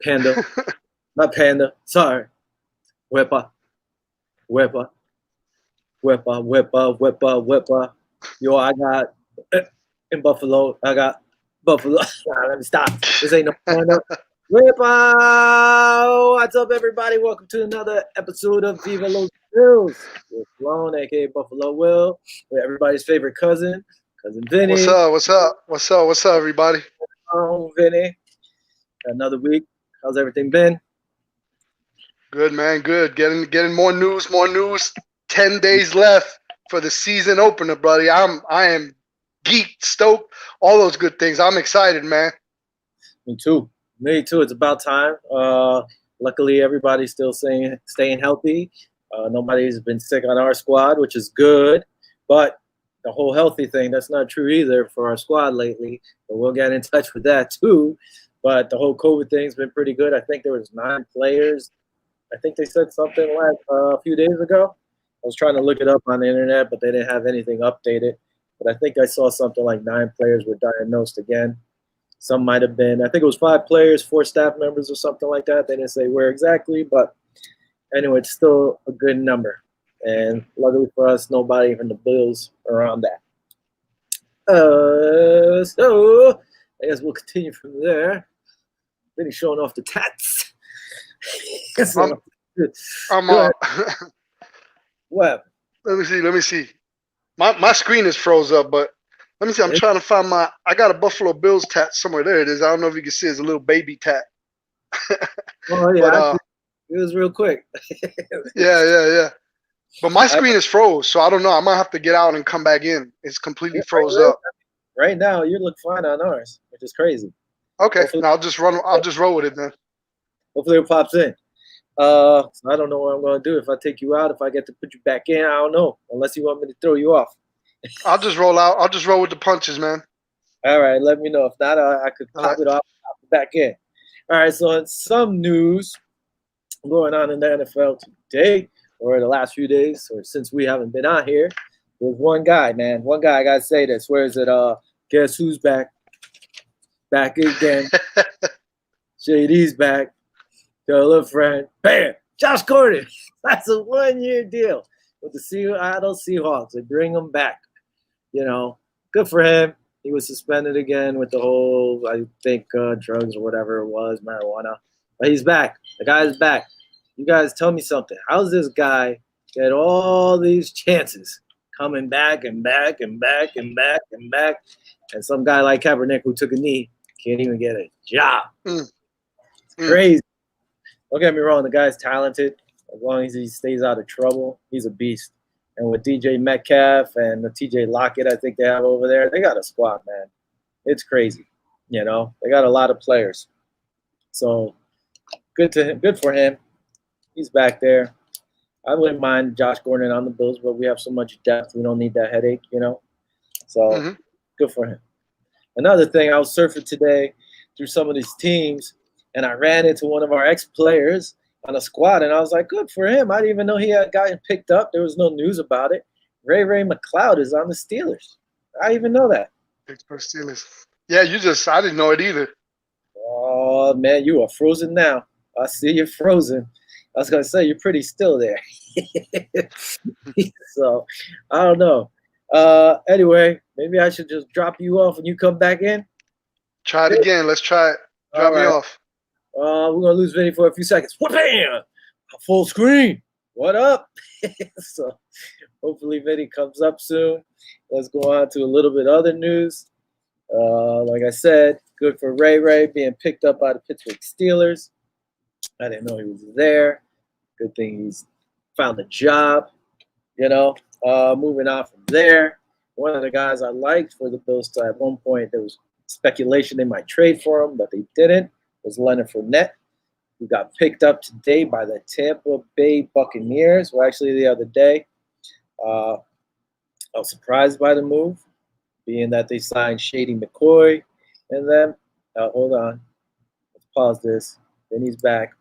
Panda. Not Panda. Sorry. Whipper. Whipper. Whipper. Whipper. Whipper. Whipper. Yo, I got in Buffalo. I got Buffalo. Nah, let me stop. This ain't no Panda. Whipper. What's up, everybody? Welcome to another episode of Viva Los Bills with Sloan, aka Buffalo Will, with everybody's favorite cousin Vinny. What's up? What's up? What's up? What's up, everybody? Vinny. Another week. How's everything been? Good, man. Good. Getting more news. 10 days left for the season opener, buddy. I am geeked, stoked, all those good things. I'm excited, man. Me too. It's about time. Luckily, everybody's still staying healthy. Nobody's been sick on our squad, which is good. But the whole healthy thing, that's not true either for our squad lately. But we'll get in touch with that too. But the whole COVID thing's been pretty good. I think there was 9 players. I think they said something like a few days ago. I was trying to look it up on the internet, but they didn't have anything updated. But I think I saw something like 9 players were diagnosed again. Some might have been, I think it was 5 players, 4 staff members or something like that. They didn't say where exactly, but anyway, it's still a good number. And luckily for us, nobody from the Bills are on that. So I guess we'll continue from there. Then he's showing off the tats. What? Let me see. My screen is froze up, but let me see. I'm trying to find I got a Buffalo Bills tat somewhere. There it is. I don't know if you can see. It's a little baby tat. Oh yeah, but, it was real quick. Yeah. But my screen is froze, so I don't know. I might have to get out and come back in. It's completely froze up. Right now, you look fine on ours, which is crazy. Okay, I'll just roll with it then. Hopefully it pops in. So I don't know what I'm going to do if I take you out. If I get to put you back in, I don't know. Unless you want me to throw you off. I'll just roll out. I'll just roll with the punches, man. All right, let me know. If not, I could pop it off back in. All right, so in some news going on in the NFL today, or the last few days, or since we haven't been on here, there's one guy, man. One guy, I got to say this. Where is it? Guess who's back? Back again. JD's back. Got a little friend. Bam! Josh Gordon. That's a 1-year deal with the Seattle Seahawks. They bring him back. You know, good for him. He was suspended again with the whole, I think, drugs or whatever it was, marijuana. But he's back. The guy's back. You guys tell me something. How's this guy get all these chances coming back and back and back and back and back? And some guy like Kaepernick who took a knee can't even get a job. It's crazy. Don't get me wrong. The guy's talented. As long as he stays out of trouble, he's a beast. And with DJ Metcalf and the TJ Lockett, I think they have over there, they got a squad, man. It's crazy. You know, they got a lot of players. So good to him. Good for him. He's back there. I wouldn't mind Josh Gordon on the Bills, but we have so much depth. We don't need that headache, you know. So good for him. Another thing, I was surfing today through some of these teams, and I ran into one of our ex-players on a squad, and I was like, good for him. I didn't even know he had gotten picked up. There was no news about it. Ray McLeod is on the Steelers. I didn't even know that. Pittsburgh Steelers. Yeah, I didn't know it either. Oh, man, you are frozen now. I see you're frozen. I was going to say, you're pretty still there. So, I don't know. Anyway, maybe I should just drop you off and you come back in. Try it again. Let's try it. Drop me off. We're going to lose Vinny for a few seconds. Wha-bam! Full screen. What up? So hopefully Vinny comes up soon. Let's go on to a little bit other news. Like I said, good for Ray being picked up by the Pittsburgh Steelers. I didn't know he was there. Good thing he's found a job, you know. Moving on from there, one of the guys I liked for the Bills at one point, there was speculation they might trade for him, but they didn't, was Leonard Fournette, who got picked up today by the Tampa Bay Buccaneers. Well, actually, the other day. I was surprised by the move, being that they signed Shady McCoy. And then, hold on. Let's pause this. Then he's back.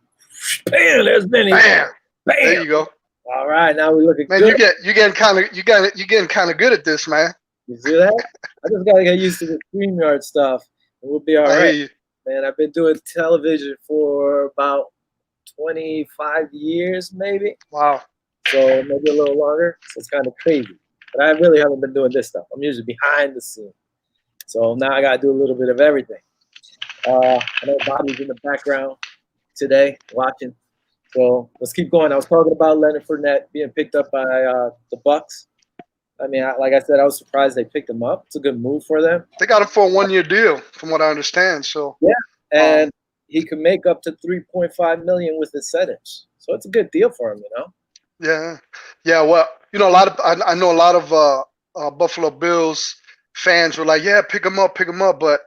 Bam! There's Benny. Bam! Bam! There you go. All right, now we're looking good. Man, you getting kind of good at this, man. You see that? I just gotta get used to the StreamYard stuff. We'll be all I hear right, you. man. I've been doing television for about 25 years, maybe. Wow. So maybe a little longer. So it's kind of crazy. But I really haven't been doing this stuff. I'm usually behind the scene. So now I got to do a little bit of everything. I know Bobby's in the background today watching. So let's keep going. I was talking about Leonard Fournette being picked up by the Bucks. I mean, like I said, I was surprised they picked him up. It's a good move for them. They got him for a 1-year deal, from what I understand. So Yeah, and he can make up to 3.5 million with incentives. So it's a good deal for him, you know. yeah, yeah. Well, a lot of I know a lot of Buffalo Bills fans were like, yeah, pick him up, pick him up. But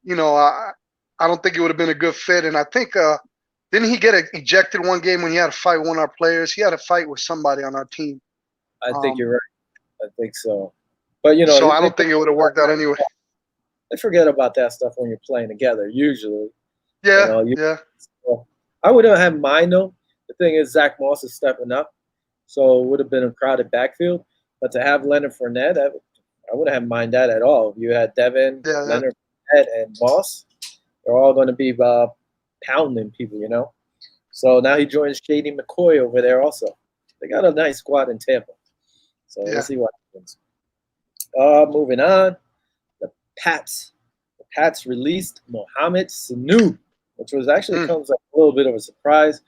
I don't think it would have been a good fit. And I think didn't he get ejected one game when he had to fight one of our players? He had a fight with somebody on our team. I think you're right. I think so. But So I don't think it would have worked out anyway. They forget about that stuff when you're playing together. Usually, Yeah, yeah. I wouldn't have mind though. The thing is, Zach Moss is stepping up, so it would have been a crowded backfield. But to have Leonard Fournette, I wouldn't have mind that at all. You had Devin, Yeah, Leonard Fournette, and Moss. They're all going to be pounding people, you know. So now he joins Shady McCoy over there also. They got a nice squad in Tampa. So yeah. we'll see what happens. Moving on, the Pats. The Pats released Mohamed Sanu, which was actually comes like a little bit of a surprise,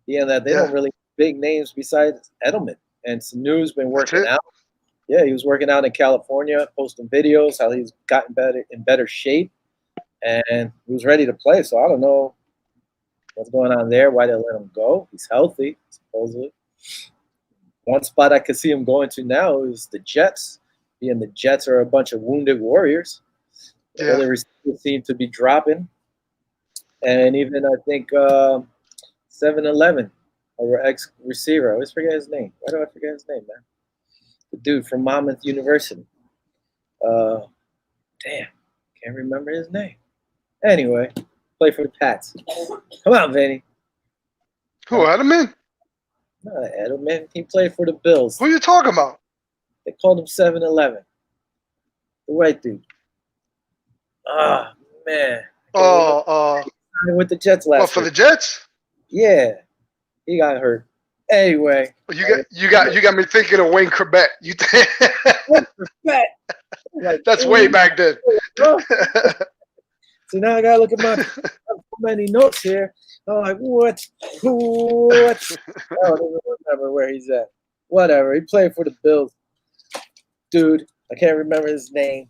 being that they don't really big names besides Edelman. And Sanu's been working out. Yeah, he was working out in California, posting videos how he's gotten better shape, and he was ready to play. So I don't know what's going on there, why they let him go. He's healthy, supposedly. One spot I could see him going to now is the Jets, being the Jets are a bunch of wounded warriors. Yeah. The receivers seem to be dropping. And even I think 7-Eleven, our ex-receiver, I always forget his name. Why do I forget his name, man? The dude from Monmouth University. Damn, can't remember his name. Anyway, play for the Pats. Come on, Vanny. Who, Edelman? No, Edelman. He played for the Bills. Who are you talking about? They called him 7-Eleven. The white dude. Ah, man. With the Jets last What, for week. the Jets? Yeah, he got hurt. Anyway, you got me thinking of Wayne Corbett. You like, that's way back then. So now I gotta look at my so many notes here. I'm like, what? I don't even remember where he's at. Whatever. He played for the Bills. Dude, I can't remember his name.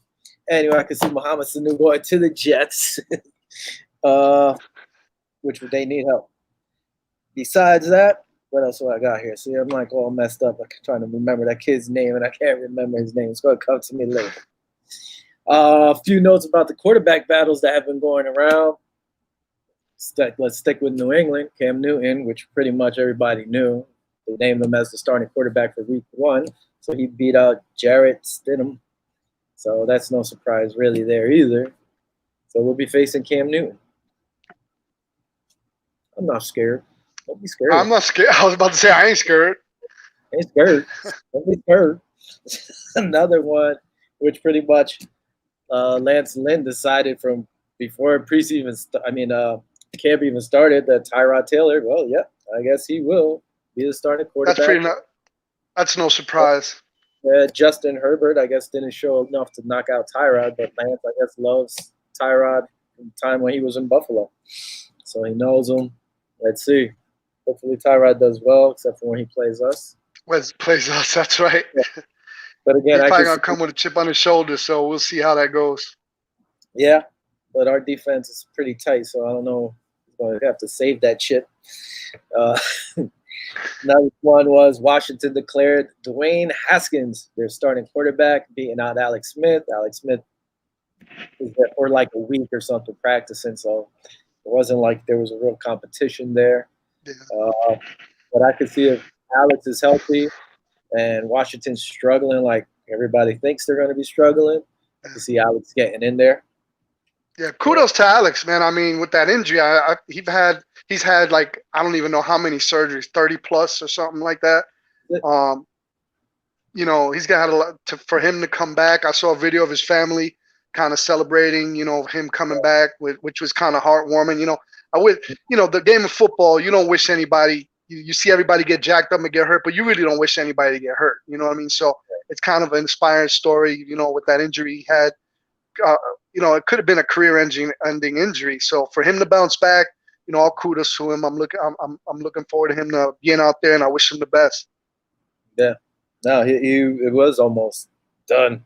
Anyway, I can see Mohamed Sanu going to the Jets, which they need help. Besides that, what else do I got here? See, I'm like all messed up. I'm trying to remember that kid's name, and I can't remember his name. It's going to come to me later. A few notes about the quarterback battles that have been going around. Let's stick with New England. Cam Newton, which pretty much everybody knew. They named him as the starting quarterback for week 1. So he beat out Jarrett Stidham. So that's no surprise really there either. So we'll be facing Cam Newton. I'm not scared. Don't be scared. I'm not scared. I was about to say I ain't scared. Ain't scared. Don't be scared. Another one, which pretty much Lance Lynn decided from before preseason. Camp even started that Tyrod Taylor. Well, yeah, I guess he will be the starting quarterback. That's no surprise. Justin Herbert, I guess, didn't show enough to knock out Tyrod, but Lance, I guess, loves Tyrod from the time when he was in Buffalo. So he knows him. Let's see. Hopefully Tyrod does well, except for when he plays us. Plays us, that's right. Yeah. But again, he's probably going to come with a chip on his shoulder, so we'll see how that goes. Yeah, but our defense is pretty tight, so I don't know. We're going to have to save that chip. Another one was Washington declared Dwayne Haskins their starting quarterback, beating out Alex Smith. Alex Smith was there for like a week or something practicing, so it wasn't like there was a real competition there. Yeah. But I could see if Alex is healthy and Washington's struggling like everybody thinks they're going to be struggling, I can see Alex getting in there. Yeah, kudos to Alex, man. I mean, with that injury, he's had like I don't even know how many surgeries, 30 plus or something like that. He's got a lot for him to come back. I saw a video of his family kind of celebrating, him coming back, which was kind of heartwarming. I would, the game of football, you don't wish anybody. You see everybody get jacked up and get hurt, but you really don't wish anybody to get hurt. You know what I mean? So it's kind of an inspiring story. With that injury he had, it could have been a career-ending injury. So for him to bounce back, all kudos to him. I'm looking forward to him being out there, and I wish him the best. Yeah, no, it was almost done.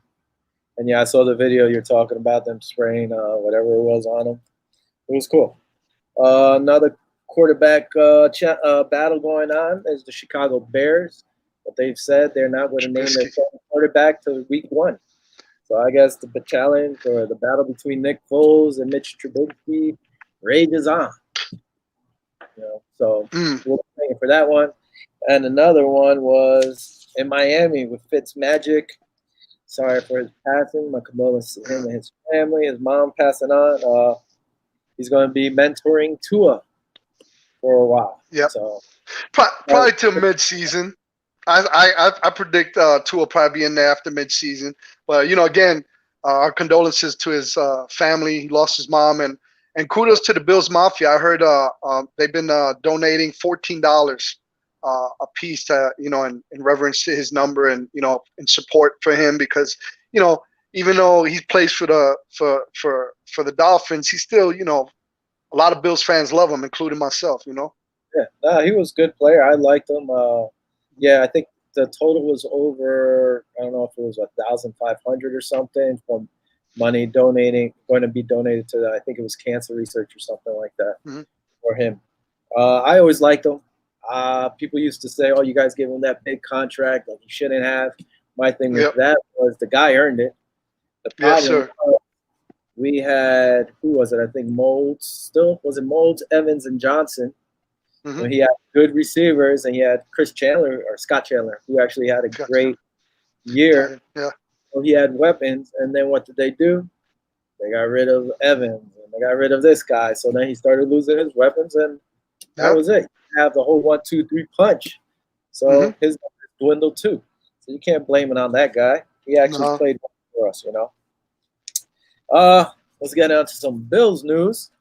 And yeah, I saw the video you're talking about, them spraying whatever it was on him. It was cool. Another quarterback battle going on is the Chicago Bears, but they've said they're not going to name their quarterback till week 1. So I guess the challenge or the battle between Nick Foles and Mitch Trubisky rages on. So we'll be waiting for that one. And another one was in Miami with Fitzmagic. Sorry for his passing. My condolences to him and his family. His mom passing on. He's going to be mentoring Tua for a while. Yeah. So probably till mid-season. I predict Tua will probably be in there after mid-season. But again, our condolences to his family. He lost his mom, and kudos to the Bills Mafia. I heard they've been donating $14 a piece to in reverence to his number and in support for him, because even though he plays for the Dolphins, he's still a lot of Bills fans love him, including myself. Yeah, no, he was a good player. I liked him. I think the total was over. I don't know if it was 1,500 or something from money going to be donated to. I think it was cancer research or something like that for him. I always liked him. People used to say, "Oh, you guys gave him that big contract like you shouldn't have." My thing with that was the guy earned it. The problem we had, who was it? I think Molds. Was it Molds, Evans, and Johnson? When he had good receivers, and he had Scott Chandler, who actually had a great year. Yeah. So he had weapons, and then what did they do? They got rid of Evans, and they got rid of this guy. So then he started losing his weapons, and that was it. You have the whole 1, 2, 3 punch. So his numbers dwindled too. So you can't blame it on that guy. He actually played for us, Let's get on to some Bills news.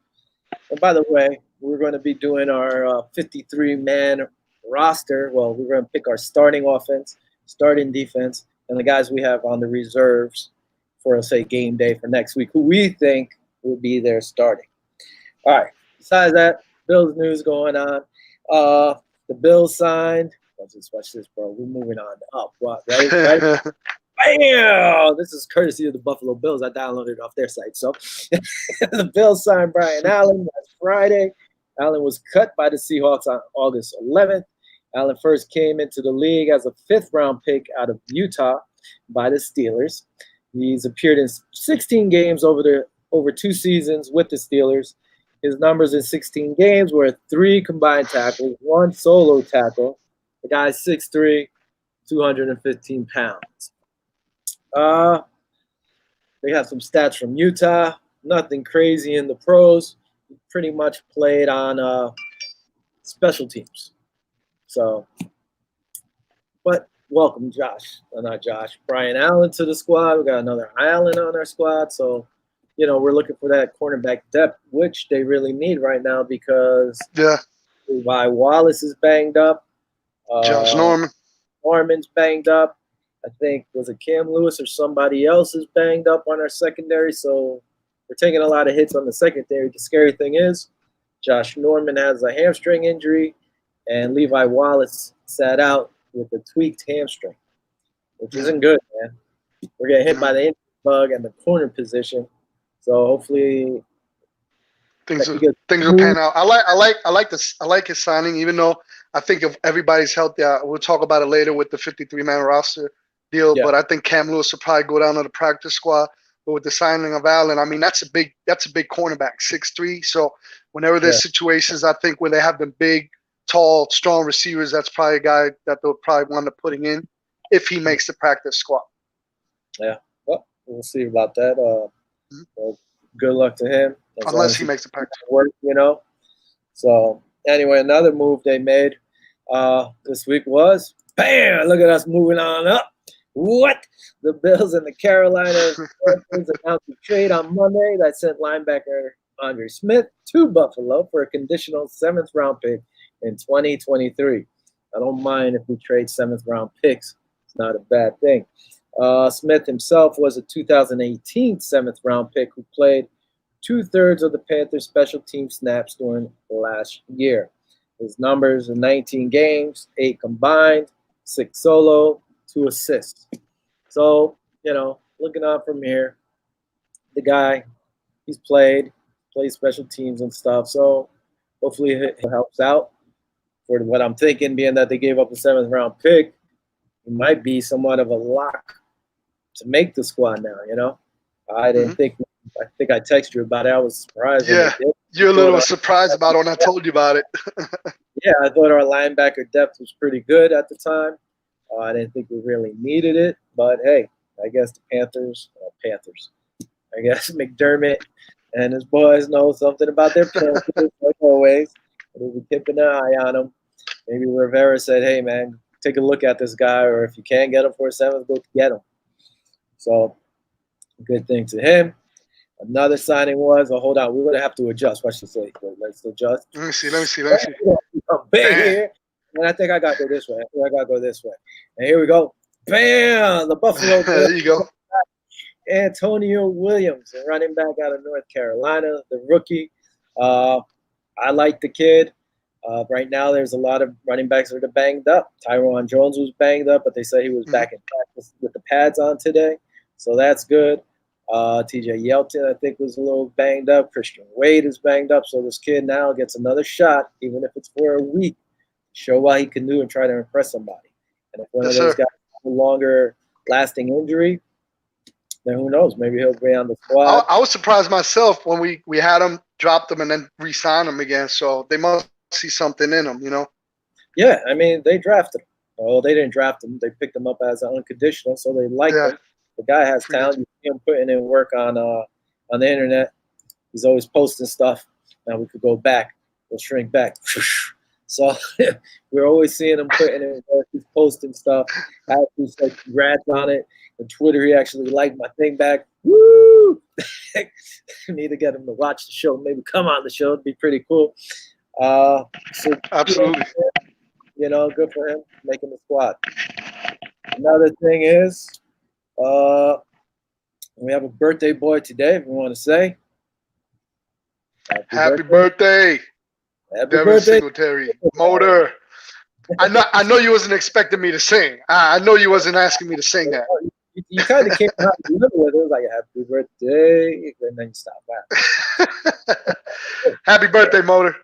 And by the way, we're going to be doing our 53-man roster. Well, we're going to pick our starting offense, starting defense, and the guys we have on the reserves for, say, game day for next week, who we think will be there starting. All right. Besides that, Bills news going on. The Bills signed. Let's just watch this, bro. We're moving on up. What? Ready? Bam! This is courtesy of the Buffalo Bills. I downloaded it off their site. So the Bills signed Brian Allen last Friday. Allen was cut by the Seahawks on August 11th. Allen first came into the league as a 5th-round pick out of Utah by the Steelers. He's appeared in 16 games over 2 seasons with the Steelers. His numbers in 16 games were 3 combined tackles, 1 solo tackle. The guy's 6'3", 215 pounds. They have some stats from Utah. Nothing crazy in the pros. He pretty much played on special teams. So, but welcome Brian Allen to the squad. We got another Allen on our squad. So, we're looking for that cornerback depth, which they really need right now because Levi Wallace is banged up. Josh Norman's banged up. I think, was it Cam Lewis or somebody else is banged up on our secondary. So we're taking a lot of hits on the secondary. The scary thing is Josh Norman has a hamstring injury, and Levi Wallace sat out with a tweaked hamstring, which isn't good, man. We're getting hit by the injury bug and the corner position. So hopefully things will pan out. I like his signing, even though I think if everybody's healthy, we'll talk about it later with the 53-man roster deal. Yeah. But I think Cam Lewis will probably go down to the practice squad. But with the signing of Allen, I mean that's a big cornerback, 6'3". So whenever there's situations, I think where they have them big, tall, strong receivers, that's probably a guy that they'll probably want to putting in if he makes the practice squad. Yeah, well, we'll see about that. Well, good luck to him. Unless he makes the practice work, So anyway, another move they made this week was, bam! Look at us moving on up. What? The Bills and the Carolina Panthers announced a trade on Monday that sent linebacker Andre Smith to Buffalo for a conditional seventh round pick in 2023. I don't mind if we trade seventh round picks. It's not a bad thing. Smith himself was a 2018 seventh round pick who played 2/3 of the Panthers' special team snaps during last year. His numbers are 19 games, 8 combined, 6 solo, 2 assists. So, looking on from here, the guy, he's plays special teams and stuff. So hopefully it helps out. For what I'm thinking, being that they gave up a seventh round pick, he might be somewhat of a lock to make the squad now. I didn't think. I think I texted you about it. I was surprised. Yeah, you're a little surprised about it when I told you about it. Yeah, I thought our linebacker depth was pretty good at the time. I didn't think we really needed it, but hey, I guess the Panthers. I guess McDermott and his boys know something about their Panthers, like always. We'll be keeping an eye on them. Maybe Rivera said, "Hey, man, take a look at this guy, or if you can't get him for a seventh, go get him." So, good thing to him. Another signing was, hold on, we're going to have to adjust. What should say? Let's adjust. Let me see. Bang here. And I think I got to go this way. And here we go. Bam! The Buffalo. There you go. Antonio Williams, a running back out of North Carolina, the rookie. I like the kid. Right now, there's a lot of running backs that are banged up. Tyron Jones was banged up, but they said he was back in practice with the pads on today. So that's good. TJ Yeldon, I think, was a little banged up. Christian Wade is banged up. So this kid now gets another shot, even if it's for a week, show what he can do and try to impress somebody. And if one of those guys has a longer lasting injury, then who knows? Maybe he'll be on the squad. I was surprised myself when we had him, dropped him, and then re-signed him again. So they must see something in him, Yeah, I mean, they drafted him. Well, they didn't draft him. They picked him up as an unconditional, so they liked him. The guy has talent. You see him putting in work on the internet. He's always posting stuff. Now we could go back. We'll shrink back. So we're always seeing him putting in work. He's posting stuff. I have to say congrats on it. On Twitter, he actually liked my thing back. Woo! Need to get him to watch the show. Maybe come on the show. It'd be pretty cool. So absolutely. Good for him making the squad. Another thing is, we have a birthday boy today, if you want to say. Happy birthday. Happy Devin birthday. Singletary. Motor. I know you wasn't expecting me to sing. I know you wasn't asking me to sing that. You kind of came out with it. It was like, happy birthday, and then you stopped that. Happy birthday, Motor.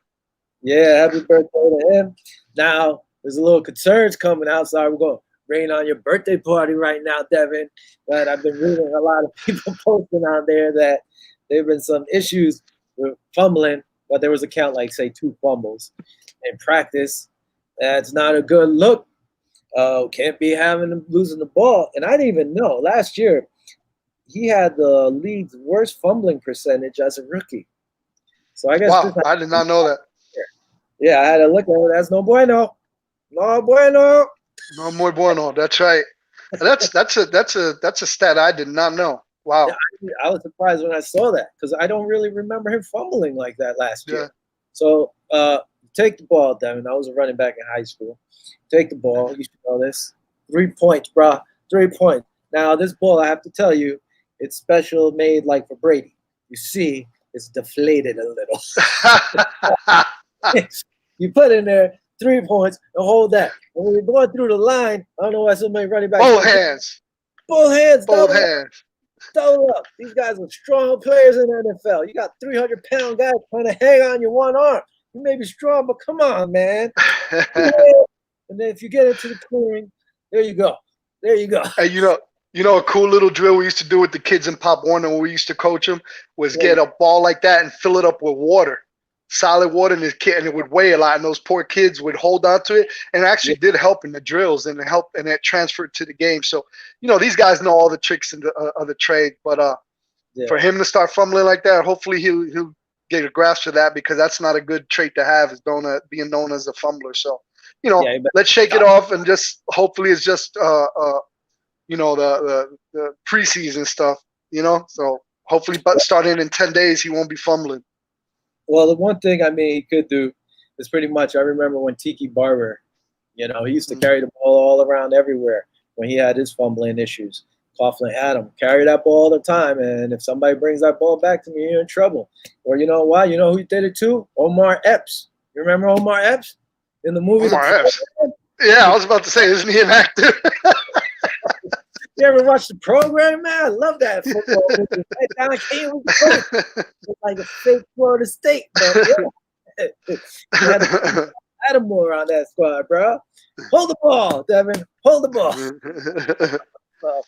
Yeah, happy birthday to him. Now, there's a little concerns coming out, so we're going to rain on your birthday party right now, Devin. But I've been reading a lot of people posting on there that there have been some issues with fumbling, but there was a count, like, say, 2 fumbles in practice. That's not a good look. Can't be losing the ball. And I didn't even know. Last year, he had the league's worst fumbling percentage as a rookie. So I guess I did not know that. Yeah, I had to look at it. That's no bueno. No bueno. No muy bueno. That's right. That's a stat I did not know. Wow. Yeah, I was surprised when I saw that because I don't really remember him fumbling like that last year. So take the ball, Devin. I was a running back in high school. Take the ball. You should know this. 3 points, bro. 3 points. Now, this ball, I have to tell you, it's special made like for Brady. You see, it's deflated a little. You put in there 3 points and hold that. When we're going through the line, I don't know why somebody running back. Both hands. Double up. These guys are strong players in the NFL. You got 300-pound guys trying to hang on your one arm. You may be strong, but come on, man. And then if you get into the clearing, there you go. Hey, a cool little drill we used to do with the kids in Pop Warner when we used to coach them was get a ball like that and fill it up with water. Solid water, and it would weigh a lot, and those poor kids would hold on to it, and it actually did help in the drills, and it transferred to the game. So, these guys know all the tricks of the trade, but for him to start fumbling like that, hopefully he'll get a grasp of that because that's not a good trait to have, is being known as a fumbler. So, let's shake it off and just hopefully it's just the preseason stuff. So hopefully, but starting in 10 days, he won't be fumbling. Well, the one thing he could do is pretty much. I remember when Tiki Barber, he used to carry the ball all around everywhere when he had his fumbling issues. Coughlin had him carry that ball all the time, and if somebody brings that ball back to me, you're in trouble. Or you know why? You know who did it too? Omar Epps. You remember Omar Epps in the movie? Omar Epps. Yeah, I was about to say, isn't he an actor? You ever watch the program, man? I love that football movie. Don King was great. It's like a fake Florida State, but yeah. Adam Moore on that squad, bro. Hold the ball, Devin. Hold the ball. So,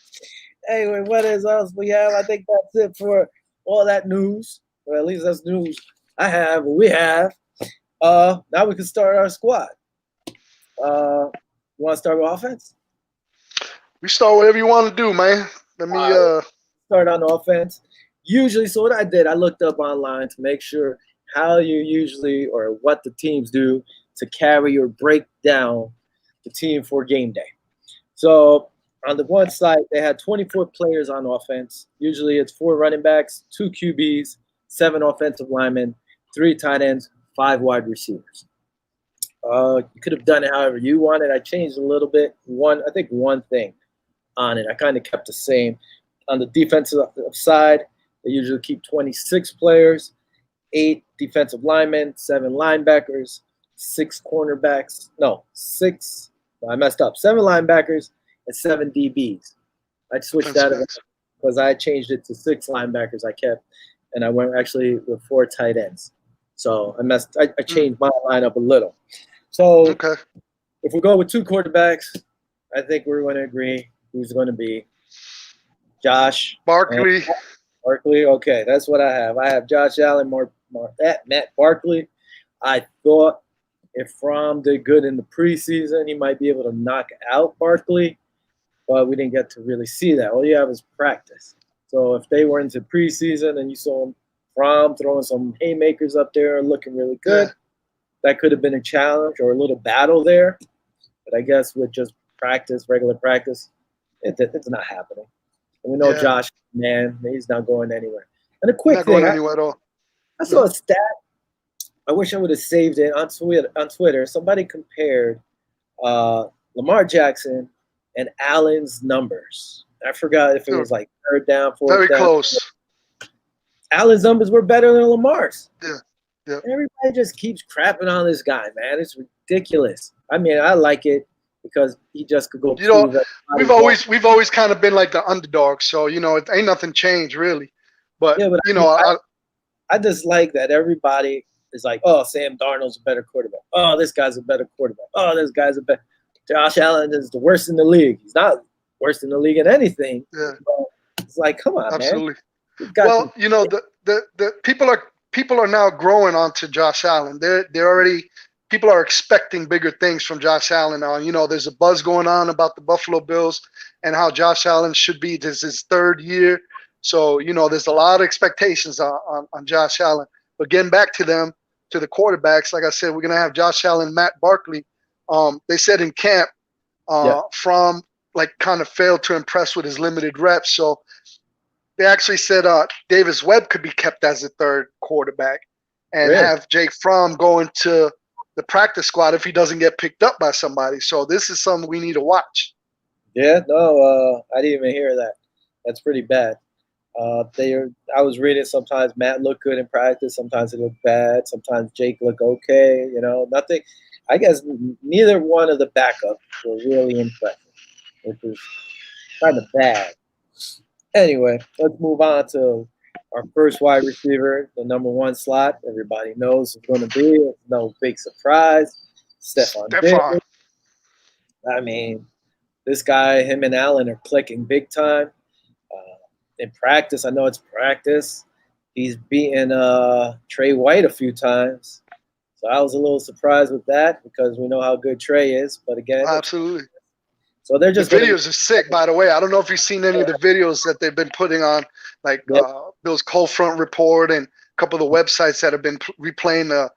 anyway, what else we have? I think that's it for all that news. Or at least that's news we have. Now we can start our squad. You want to start with offense? We start whatever you want to do, man. Let me start on offense. Usually, so what I did, I looked up online to make sure how you usually or what the teams do to carry or break down the team for game day. So on the one side, they had 24 players on offense. Usually it's 4 running backs, 2 QBs, 7 offensive linemen, 3 tight ends, 5 wide receivers. You could have done it however you wanted. I changed a little bit. One thing on it. I kind of kept the same. On the defensive side, they usually keep 26 players, 8 defensive linemen, 7 linebackers, 6 cornerbacks. No, 6. I messed up. 7 linebackers and 7 DBs. I switched that because I changed it to 6 linebackers. I kept, and I went actually with 4 tight ends. So I changed my lineup a little. So if we go with 2 quarterbacks, I think we're going to agree who's going to be Josh Barkley. Barkley. Okay, that's what I have. I have Josh Allen, Matt Barkley. I thought if Fromm did good in the preseason, he might be able to knock out Barkley, but we didn't get to really see that. All you have is practice. So if they were into preseason and you saw Fromm throwing some haymakers up there and looking really good, that could have been a challenge or a little battle there. But I guess with just regular practice, it's not happening. And we know Josh, man, he's not going anywhere. And a quick thing, anywhere at all. I saw a stat. I wish I would have saved it on Twitter. Somebody compared Lamar Jackson and Allen's numbers. I forgot if it was like 3rd down, 4th down. Very close. Allen's numbers were better than Lamar's. Yeah. Everybody just keeps crapping on this guy, man. It's ridiculous. I mean, I like it because he just could go. We've always kind of been like the underdog, so it ain't nothing changed really. But I just like that everybody is like, oh, Sam Darnold's a better quarterback. Oh, this guy's a better quarterback. Oh, this guy's a better. Josh Allen is the worst in the league. He's not worst in the league in anything. Yeah. It's like, come on, absolutely. Man. Well, the people are now growing onto Josh Allen. They're already. People are expecting bigger things from Josh Allen now. There's a buzz going on about the Buffalo Bills and how Josh Allen should be. This is his 3rd year. So, there's a lot of expectations on Josh Allen. But getting back to the quarterbacks, like I said, we're going to have Josh Allen, Matt Barkley. They said in camp, Fromm kind of failed to impress with his limited reps. So they actually said Davis Webb could be kept as a 3rd quarterback and have Jake Fromm go into the practice squad if he doesn't get picked up by somebody. So this is something we need to watch. Yeah, no, I didn't even hear that. That's pretty bad. I was reading sometimes Matt looked good in practice, sometimes it looked bad, sometimes Jake looked okay, nothing. I guess neither one of the backups were really impressive, which was kind of bad. Anyway, let's move on to our first wide receiver, the number 1 slot. Everybody knows it's going to be. It's no big surprise. Stephon Diggs. I mean, this guy, him and Allen are clicking big time. In practice, I know it's practice. He's beaten Trey White a few times. So I was a little surprised with that because we know how good Trey is. But again, absolutely. So they're just the videos are sick, by the way. I don't know if you've seen any of the videos that they've been putting on, like Bill's Cold Front Report and a couple of the websites that have been replaying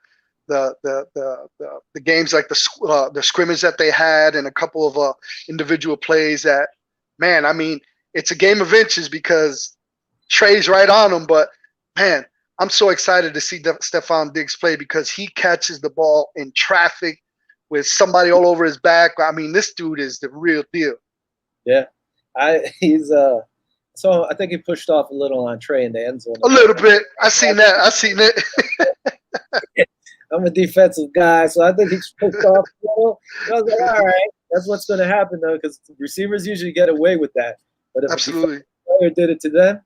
the games, like the scrimmage that they had, and a couple of individual plays that man, I mean, it's a game of inches because Trey's right on him. But man, I'm so excited to see Stephon Diggs play because he catches the ball in traffic with somebody all over his back. I mean, this dude is the real deal. Yeah, he's So I think he pushed off a little on Trey in the end zone. A little bit. I seen that. I seen it. I'm a defensive guy, so I think he pushed off a little. I was like, all right, that's what's going to happen though, because receivers usually get away with that. But if Absolutely. a player did it to them,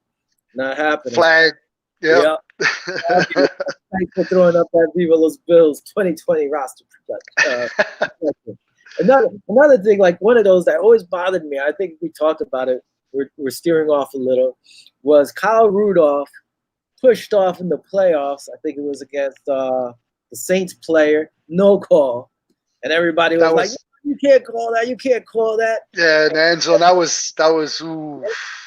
not happening. Flag. Yep. Thanks for throwing up that Viva Los Bills 2020 roster. Another thing, like one of those that always bothered me, I think we talked about it, we're steering off a little, was Kyle Rudolph pushed off in the playoffs. I think it was against the Saints player, no call. And everybody was like, you can't call that, you can't call that. Yeah, in the end zone, that was ooh.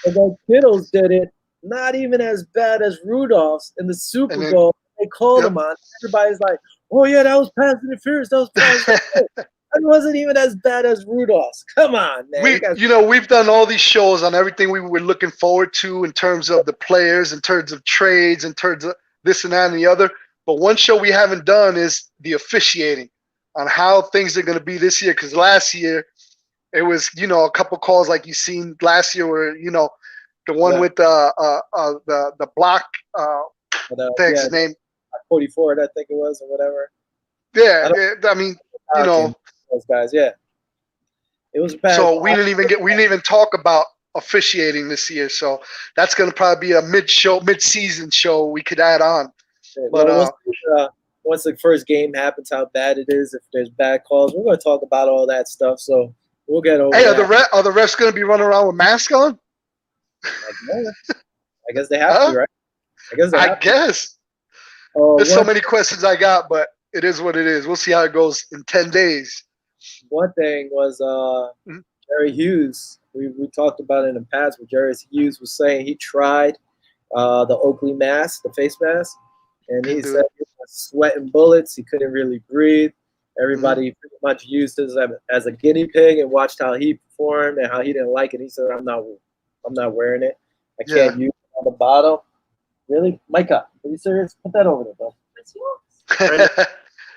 And then Kittles did it, not even as bad as Rudolph's in the Super Bowl. They called him on. Everybody's like, oh yeah, that was pass interference. That was pass interference. It wasn't even as bad as Rudolph's. Come on, man. We've done all these shows on everything we were looking forward to in terms of the players, in terms of trades, in terms of this and that and the other. But one show we haven't done is the officiating on how things are going to be this year. Because last year it was, a couple calls like you seen last year where, the one with the block, thanks his name. 44, I think it was, or whatever. Yeah, I mean, those guys, yeah. It was bad. So we didn't even talk about officiating this year. So that's going to probably be a mid-season show we could add on. But once the first game happens, how bad it is, if there's bad calls, we're going to talk about all that stuff. So we'll get over. Hey, are the refs going to be running around with masks on? I guess they have to, right? I guess. There's so many questions I got, but it is what it is. We'll see how it goes in 10 days. One thing was Jerry Hughes. We talked about it in the past, but Jerry Hughes was saying he tried the Oakley mask, the face mask, and he said he was sweating bullets. He couldn't really breathe. Everybody pretty much used it as a guinea pig and watched how he performed and how he didn't like it. He said, I'm not wearing it. I can't use it on the bottle. Really? Micah, are you serious? Put that over there, bro.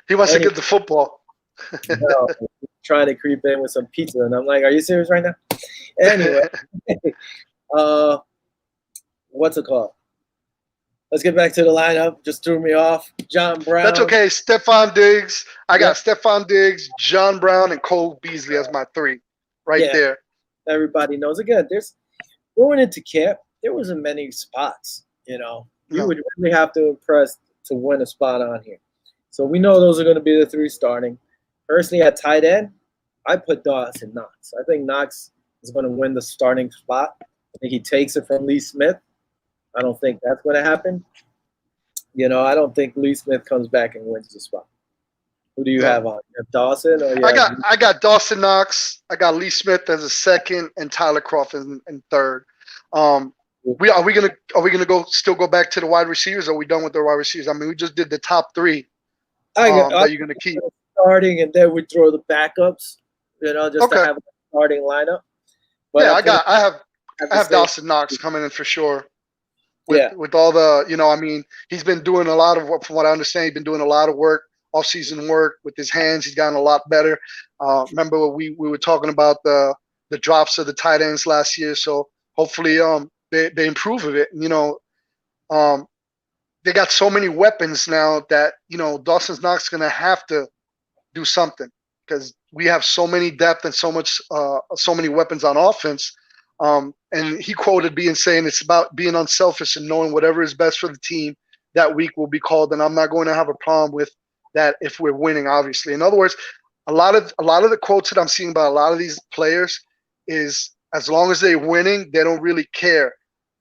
He wants to get the football. No, trying to creep in with some pizza, and I'm like, "Are you serious right now?" Anyway, what's it called? Let's get back to the lineup. Just threw me off. John Brown. That's okay. Stephon Diggs. I got Stephon Diggs, John Brown, and Cole Beasley as my three there. Everybody knows. Again, there's going into camp. There wasn't many spots. You would really have to impress to win a spot on here. So we know those are going to be the three starting. Personally, at tight end, I put Dawson Knox. I think Knox is going to win the starting spot. I think he takes it from Lee Smith. I don't think that's going to happen. I don't think Lee Smith comes back and wins the spot. Who do you have on? You have Dawson? Or I got Dawson Knox. I got Lee Smith as a second and Tyler Croft in third. Are we gonna go back to the wide receivers? Or are we done with the wide receivers? I mean, we just did the top three that you're gonna keep starting, and then we throw the backups. Just to have a starting lineup. But I have Dawson Knox coming in for sure. With all the he's been doing a lot of work. From what I understand, he's been doing a lot of work, off-season work with his hands. He's gotten a lot better. Remember we were talking about the drops of the tight ends last year, so hopefully they improve of it. They got so many weapons now that Dawson Knox is gonna have to do something because we have so many depth and so many weapons on offense. And he quoted saying it's about being unselfish and knowing whatever is best for the team that week will be called. And I'm not going to have a problem with that if we're winning, obviously. In other words, a lot of the quotes that I'm seeing about a lot of these players is as long as they're winning, they don't really care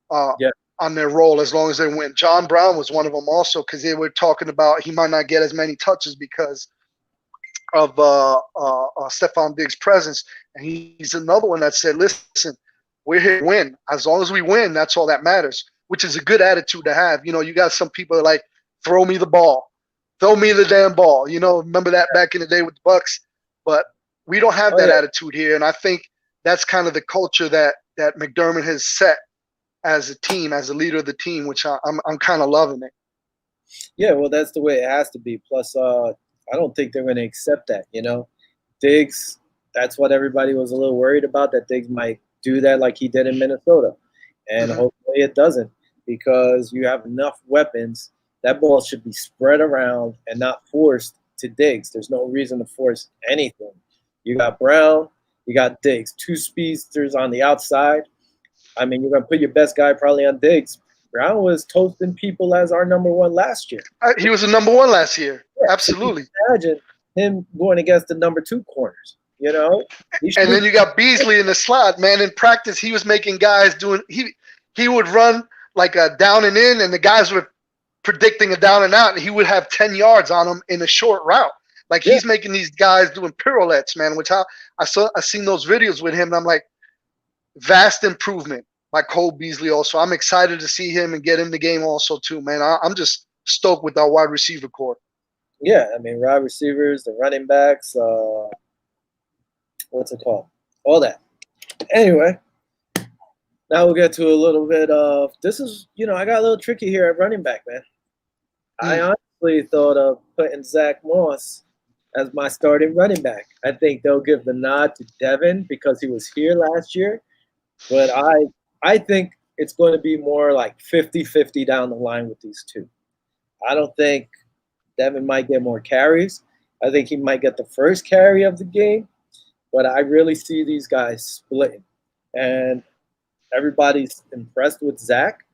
on their role as long as they win. John Brown was one of them also because they were talking about he might not get as many touches because of Stephon Diggs' presence. And he's another one that said, listen, we're here to win. As long as we win, that's all that matters, which is a good attitude to have. You got some people that are like, throw me the ball. Throw me the damn ball. Remember that back in the day with the Bucks? But we don't have that attitude here. And I think that's kind of the culture that that McDermott has set as a team, as a leader of the team, which I'm kind of loving it. Yeah, well, that's the way it has to be. Plus, I don't think they're going to accept that. Diggs. That's what everybody was a little worried about. That Diggs might do that like he did in Minnesota, and hopefully it doesn't, because you have enough weapons. That ball should be spread around and not forced to Diggs. There's no reason to force anything. You got Brown, you got Diggs, two speedsters on the outside. I mean, you're going to put your best guy probably on Diggs. Brown was toasting people as our number one last year. He was the number one last year. Yeah, absolutely. So imagine him going against the number two corners, And then you got Beasley in the slot, man. In practice, he was making guys he would run like a down and in, and the guys were predicting a down and out, and he would have 10 yards on them in a short route. Like, he's making these guys doing pirouettes, man, which I seen those videos with him, and I'm like, vast improvement by Cole Beasley also. I'm excited to see him and get in the game also too, man. I'm just stoked with our wide receiver core. Yeah, I mean, wide receivers, the running backs, what's it called? All that. Anyway, now we'll get to a little bit of this is, I got a little tricky here at running back, man. I honestly thought of putting Zach Moss as my starting running back. I think they'll give the nod to Devin because he was here last year. But I think it's going to be more like 50-50 down the line with these two. I don't think Devin might get more carries. I think he might get the first carry of the game. But I really see these guys splitting. And everybody's impressed with Zach.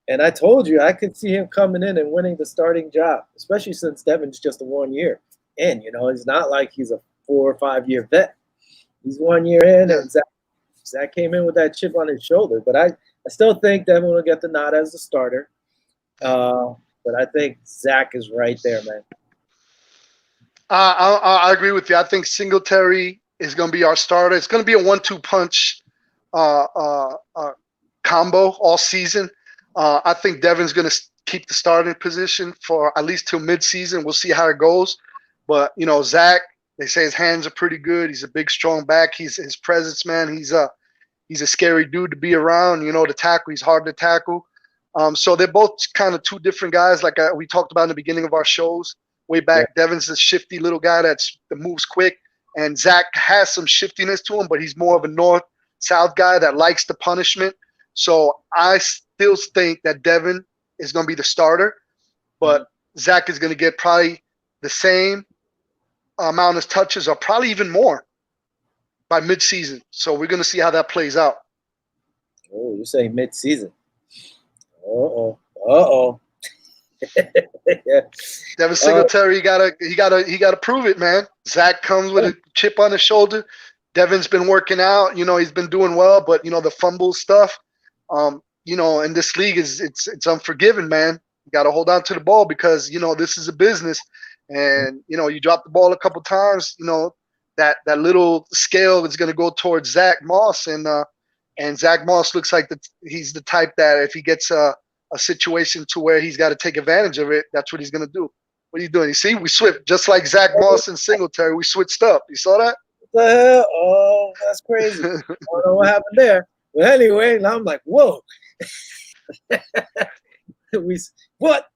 And I told you, I could see him coming in and winning the starting job, especially since Devin's just a 1 year in. It's not like he's a 4 or 5 year vet. He's 1 year in, and Zach came in with that chip on his shoulder. But I still think Devin will get the nod as the starter. But I think Zach is right there, man. I agree with you. I think Singletary is going to be our starter. It's going to be a 1-2 punch combo all season. I think Devin's going to keep the starting position for at least till midseason. We'll see how it goes. But, Zach, they say his hands are pretty good. He's a big, strong back. His presence, man, he's a scary dude to be around. To tackle, he's hard to tackle. So they're both kind of two different guys, like we talked about in the beginning of our shows way back. Yeah. Devin's a shifty little guy that moves quick, and Zach has some shiftiness to him, but he's more of a north-south guy that likes the punishment. So I still think that Devin is going to be the starter, but Zach is going to get probably the same amount of touches or probably even more by midseason. So we're going to see how that plays out. Oh, you're saying midseason. Uh-oh. Yeah. Devin Singletary, he gotta prove it, man. Zach comes with a chip on his shoulder. Devin's been working out, he's been doing well, but the fumble stuff, in this league it's unforgiving, man. You gotta hold on to the ball because this is a business, and you drop the ball a couple times, that little scale is gonna go towards Zach Moss, and Zach Moss looks like he's the type that if he gets a situation to where he's got to take advantage of it, that's what he's going to do. What are you doing? You see, we switched. Just like Zach Moss and Singletary, we switched up. You saw that? What the hell? Oh, that's crazy. I don't know what happened there. But anyway, now I'm like, whoa. What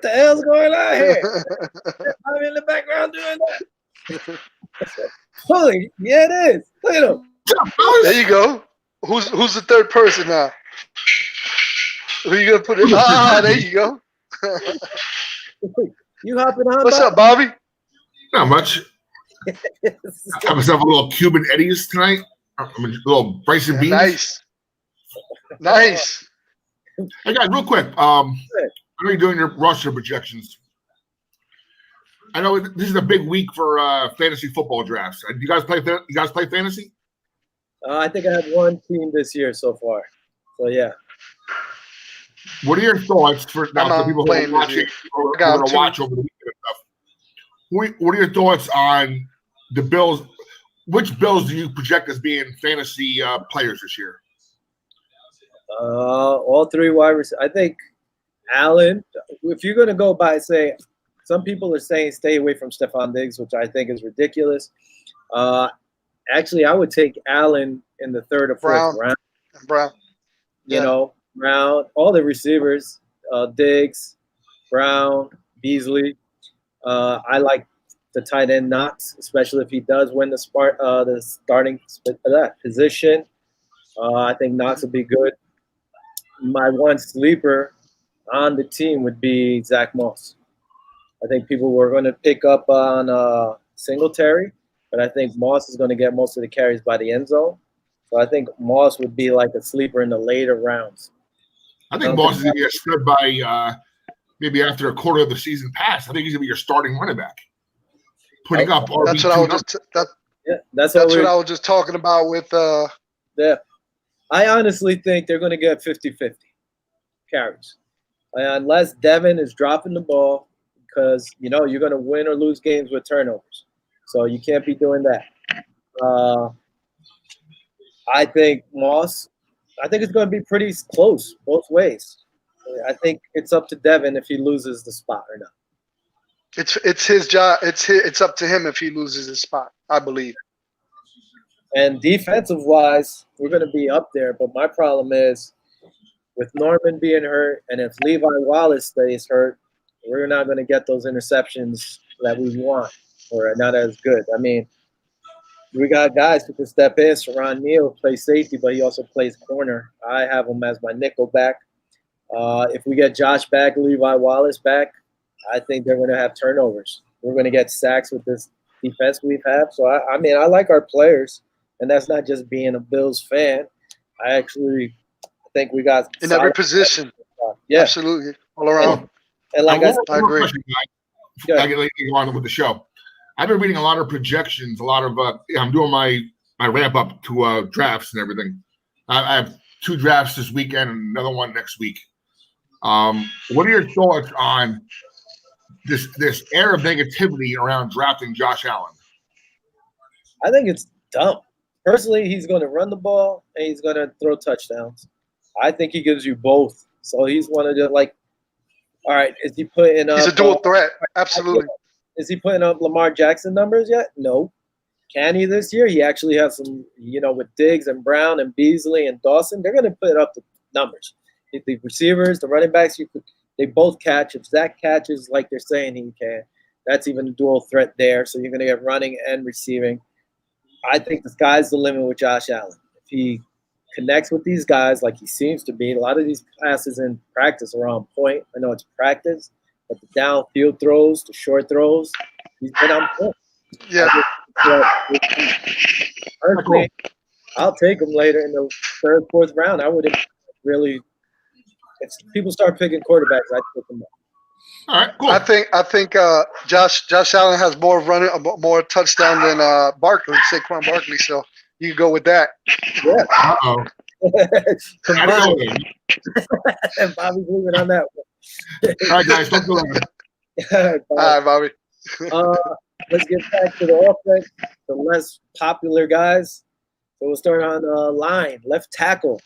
the hell's going on here? I'm in the background doing that. Holy, yeah, it is. Look at him. There you go. Who's the third person now? Who are you gonna put it? There you go. You hopping on? What's up, Bobby? Not much. I have myself a little Cuban Eddies tonight. A little rice and beans. Nice. Hey guys, real quick. I know you're doing your roster projections. I know this is a big week for fantasy football drafts. Do you guys play? You guys play fantasy? I think I have one team this year so far. So yeah. What are your thoughts for people who are watching or going to watch over the weekend and stuff? What are your thoughts on the Bills? Which Bills do you project as being fantasy players this year? All three wide receivers. I think Allen. If you're going to go by, say, some people are saying stay away from Stephon Diggs, which I think is ridiculous. Actually, I would take Allen in the third or fourth round. Brown. You know, Brown, all the receivers, Diggs, Brown, Beasley. I like the tight end Knox, especially if he does win the starting position. I think Knox will be good. My one sleeper on the team would be Zach Moss. I think people were going to pick up on Singletary, but I think Moss is going to get most of the carries by the end zone. So I think Moss would be like a sleeper in the later rounds. I think Moss is going to get spread by maybe after a quarter of the season pass. I think he's going to be your starting running back. Putting up RB2. That's what I was that's what I was just talking about with Yeah. I honestly think they're going to get 50-50 carries. Unless Devin is dropping the ball, because, you're going to win or lose games with turnovers. So you can't be doing that. I think Moss, it's going to be pretty close both ways. I think it's up to Devin if he loses the spot or not. It's his job. It's up to him if he loses his spot, I believe. And defensive-wise, we're going to be up there. But my problem is with Norman being hurt, and if Levi Wallace stays hurt, we're not going to get those interceptions that we want, or not as good. I mean, we got guys who can step in. Sharon Neal plays safety, but he also plays corner. I have him as my nickel back. If we get Josh back, Levi Wallace back, I think they're going to have turnovers. We're going to get sacks with this defense we've had. So, I mean, I like our players, and that's not just being a Bills fan. I actually think we got – in every position. Yeah. Absolutely. All around. And like I agree. I get go on with the show. I've been reading a lot of projections, a lot of I'm doing my ramp up to drafts and everything. I have 2 drafts this weekend and another one next week. What are your thoughts on this air of negativity around drafting Josh Allen? I think it's dumb. Personally, he's going to run the ball and he's going to throw touchdowns. I think he gives you both. So he's one of the, like, all right, is he putting up – he's a dual threat. Absolutely. Is he putting up Lamar Jackson numbers yet? No. Can he this year? He actually has some, with Diggs and Brown and Beasley and Dawson, they're going to put up the numbers. The receivers, the running backs, they both catch. If Zach catches like they're saying he can, that's even a dual threat there. So you're going to get running and receiving. I think the sky's the limit with Josh Allen. If he connects with these guys like he seems to be, a lot of these passes in practice are on point. I know it's practice, but the downfield throws, the short throws, he's been on point. Yeah. Personally, I'll take him later in the 3rd, 4th round. I wouldn't really – if people start picking quarterbacks, I'd pick them up. All right, cool. I think Josh Allen has more touchdown than Saquon Barkley, so you can go with that. Yeah. Uh-oh. And Bobby's leaving on that one. All right, guys, don't do that. All right, Bobby. Let's get back to the offense, the less popular guys. So we'll start on the line, left tackle.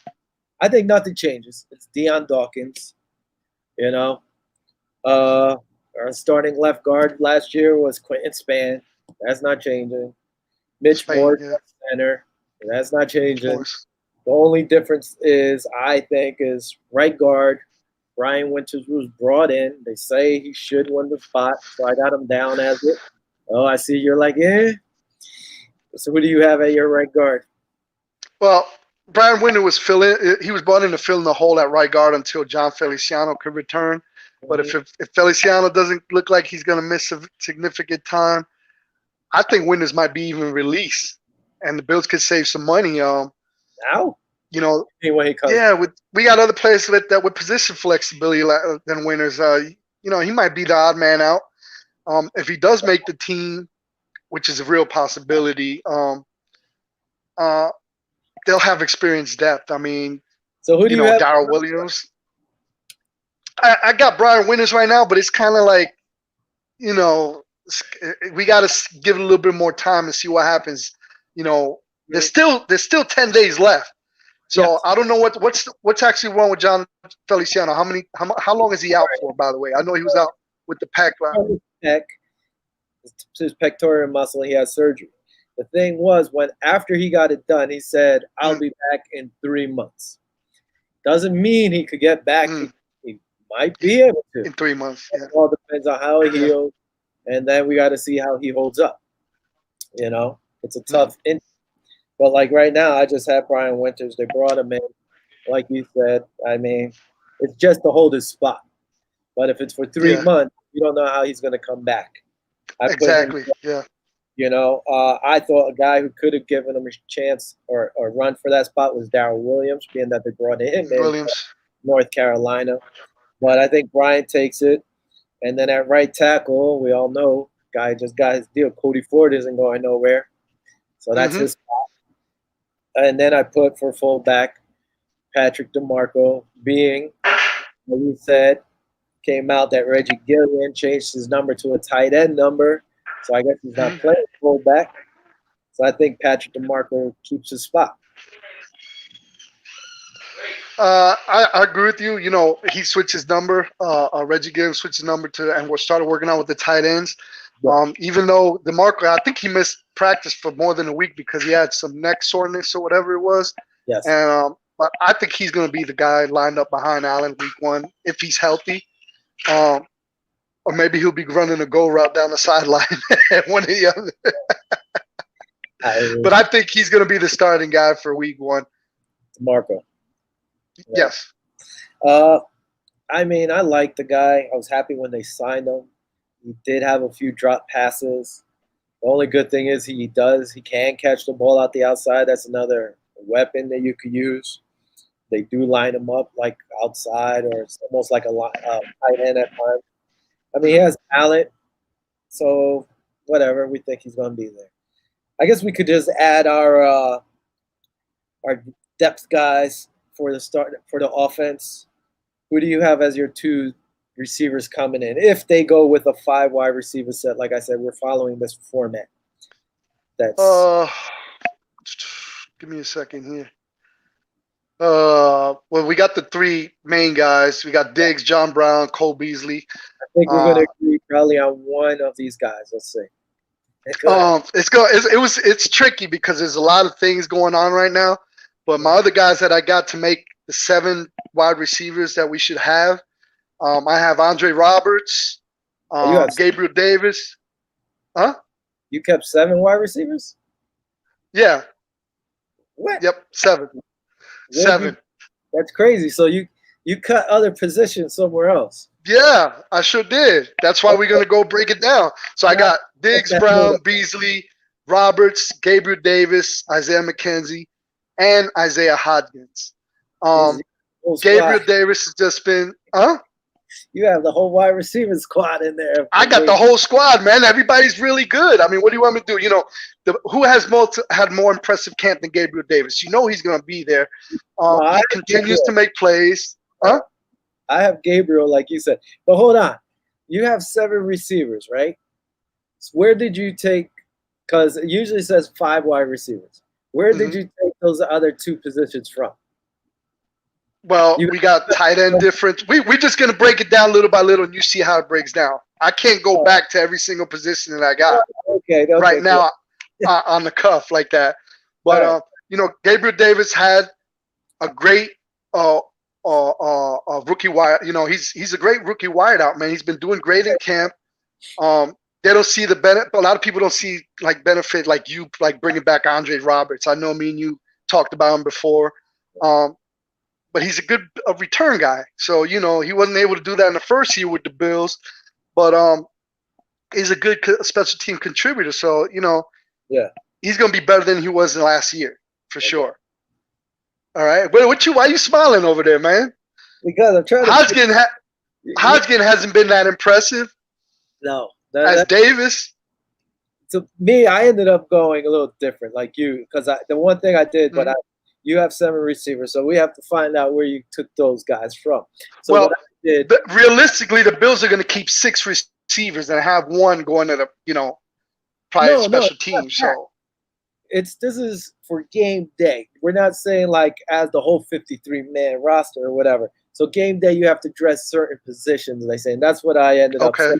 I think nothing changes. It's Deion Dawkins. Our starting left guard last year was Quentin Spann. That's not changing. Mitch Morse, center. That's not changing. The only difference is, I think, is right guard. Brian Winters was brought in. They say he should win the spot, so I got him down as it. Oh, I see you're like, yeah. So who do you have at your right guard? Well, Brian Winter was he was brought in to fill in the hole at right guard until John Feliciano could return. But if Feliciano doesn't look like he's going to miss a significant time, I think Winters might be even released, and the Bills could save some money. Now? Anyway, he comes. Yeah, we got other players with position flexibility than Winters. He might be the odd man out. If he does make the team, which is a real possibility, they'll have experienced depth. I mean, so who do you have? Darrell Williams. I got Brian Winters right now, but it's kind of like, we got to give it a little bit more time and see what happens. There's still 10 days left, so yes. I don't know what's actually wrong with John Feliciano. How long is he out for? By the way, I know he was out with the pec. His pectoral muscle. He had surgery. The thing was, when after he got it done, he said, "I'll be back in 3 months." Doesn't mean he could get back. He might be able to in 3 months. Yeah. It all depends on how he heals, and then we got to see how he holds up. You know, it's a tough injury. But like right now, I just had Brian Winters. They brought him in, like you said. I mean, it's just to hold his spot. But if it's for 3 months, you don't know how he's going to come back. Exactly. Yeah. You know, I thought a guy who could have given him a chance or run for that spot was Darrell Williams, being that they brought him in North Carolina. But I think Brian takes it. And then at right tackle, we all know, guy just got his deal. Cody Ford isn't going nowhere. So that's his spot. And then I put for fullback Patrick DeMarco, being, like you said, came out that Reggie Gillian changed his number to a tight end number. So I guess he's not playing fullback. So I think Patrick DeMarco keeps his spot. I agree with you. You know, he switched his number. Reggie Gilliam switched his number and we started working out with the tight ends. Even though DeMarco, I think he missed practice for more than a week because he had some neck soreness or whatever it was. Yes. And but I think he's going to be the guy lined up behind Allen week 1 if he's healthy. Or maybe he'll be running a go route down the sideline one or the other. But I think he's going to be the starting guy for week 1. DeMarco. Yes. I mean, I like the guy. I was happy when they signed him. He did have a few drop passes. The only good thing is he can catch the ball out the outside. That's another weapon that you could use. They do line him up like outside, or it's almost like a tight end at times. I mean, he has talent, so whatever. We think he's going to be there. I guess we could just add our depth guys for the offense. Who do you have as your 2 receivers coming in? If they go with a 5 wide receiver set, like I said, we're following this format. Give me a second here. Well, we got the 3 main guys. We got Diggs, John Brown, Cole Beasley. I think we're going to agree probably on one of these guys. Let's see. It's tricky because there's a lot of things going on right now. But my other guys that I got to make the 7 wide receivers that we should have, I have Andre Roberts, Gabriel Davis. Huh? You kept 7 wide receivers? Yeah. What? Yep, 7. 7. That's crazy. So you cut other positions somewhere else. Yeah, I sure did. That's why we're going to go break it down. So I got Diggs, Brown, Beasley, Roberts, Gabriel Davis, Isaiah McKenzie, and Isaiah Hodgins. Gabriel Davis has just been You have the whole wide receiver squad in there. I got the whole squad, man. Everybody's really good. I mean, what do you want me to do? You know, who has had more impressive camp than Gabriel Davis? You know he's going to be there. He continues to make plays. Huh? I have Gabriel, like you said. But hold on. You have 7 receivers, right? So where did you take – because it usually says 5 wide receivers. Where did you take those other 2 positions from? Well, we got tight end difference. We're just going to break it down little by little, and you see how it breaks down. I can't go back to every single position that I got right now on the cuff like that. But, you know, Gabriel Davis had a great rookie wide. You know, he's a great rookie wideout, man. He's been doing great in camp. They don't see the benefit. A lot of people don't see like benefit like you, like bringing back Andre Roberts. I know me and you talked about him before. But he's a good return guy. So, you know, he wasn't able to do that in the first year with the Bills. But he's a good special team contributor. So, you know, he's going to be better than he was in last year for sure. All right. But why are you smiling over there, man? Because I'm trying to Hodgkin hasn't been that impressive. No. As Davis. To me, I ended up going a little different like you because the one thing I did, but you have 7 receivers, so we have to find out where you took those guys from. So realistically, the Bills are going to keep 6 receivers and have 1 going to the, you know, probably special teams. So this is for game day. We're not saying like as the whole 53-man roster or whatever. So game day, you have to dress certain positions. They say, and that's what I ended up saying.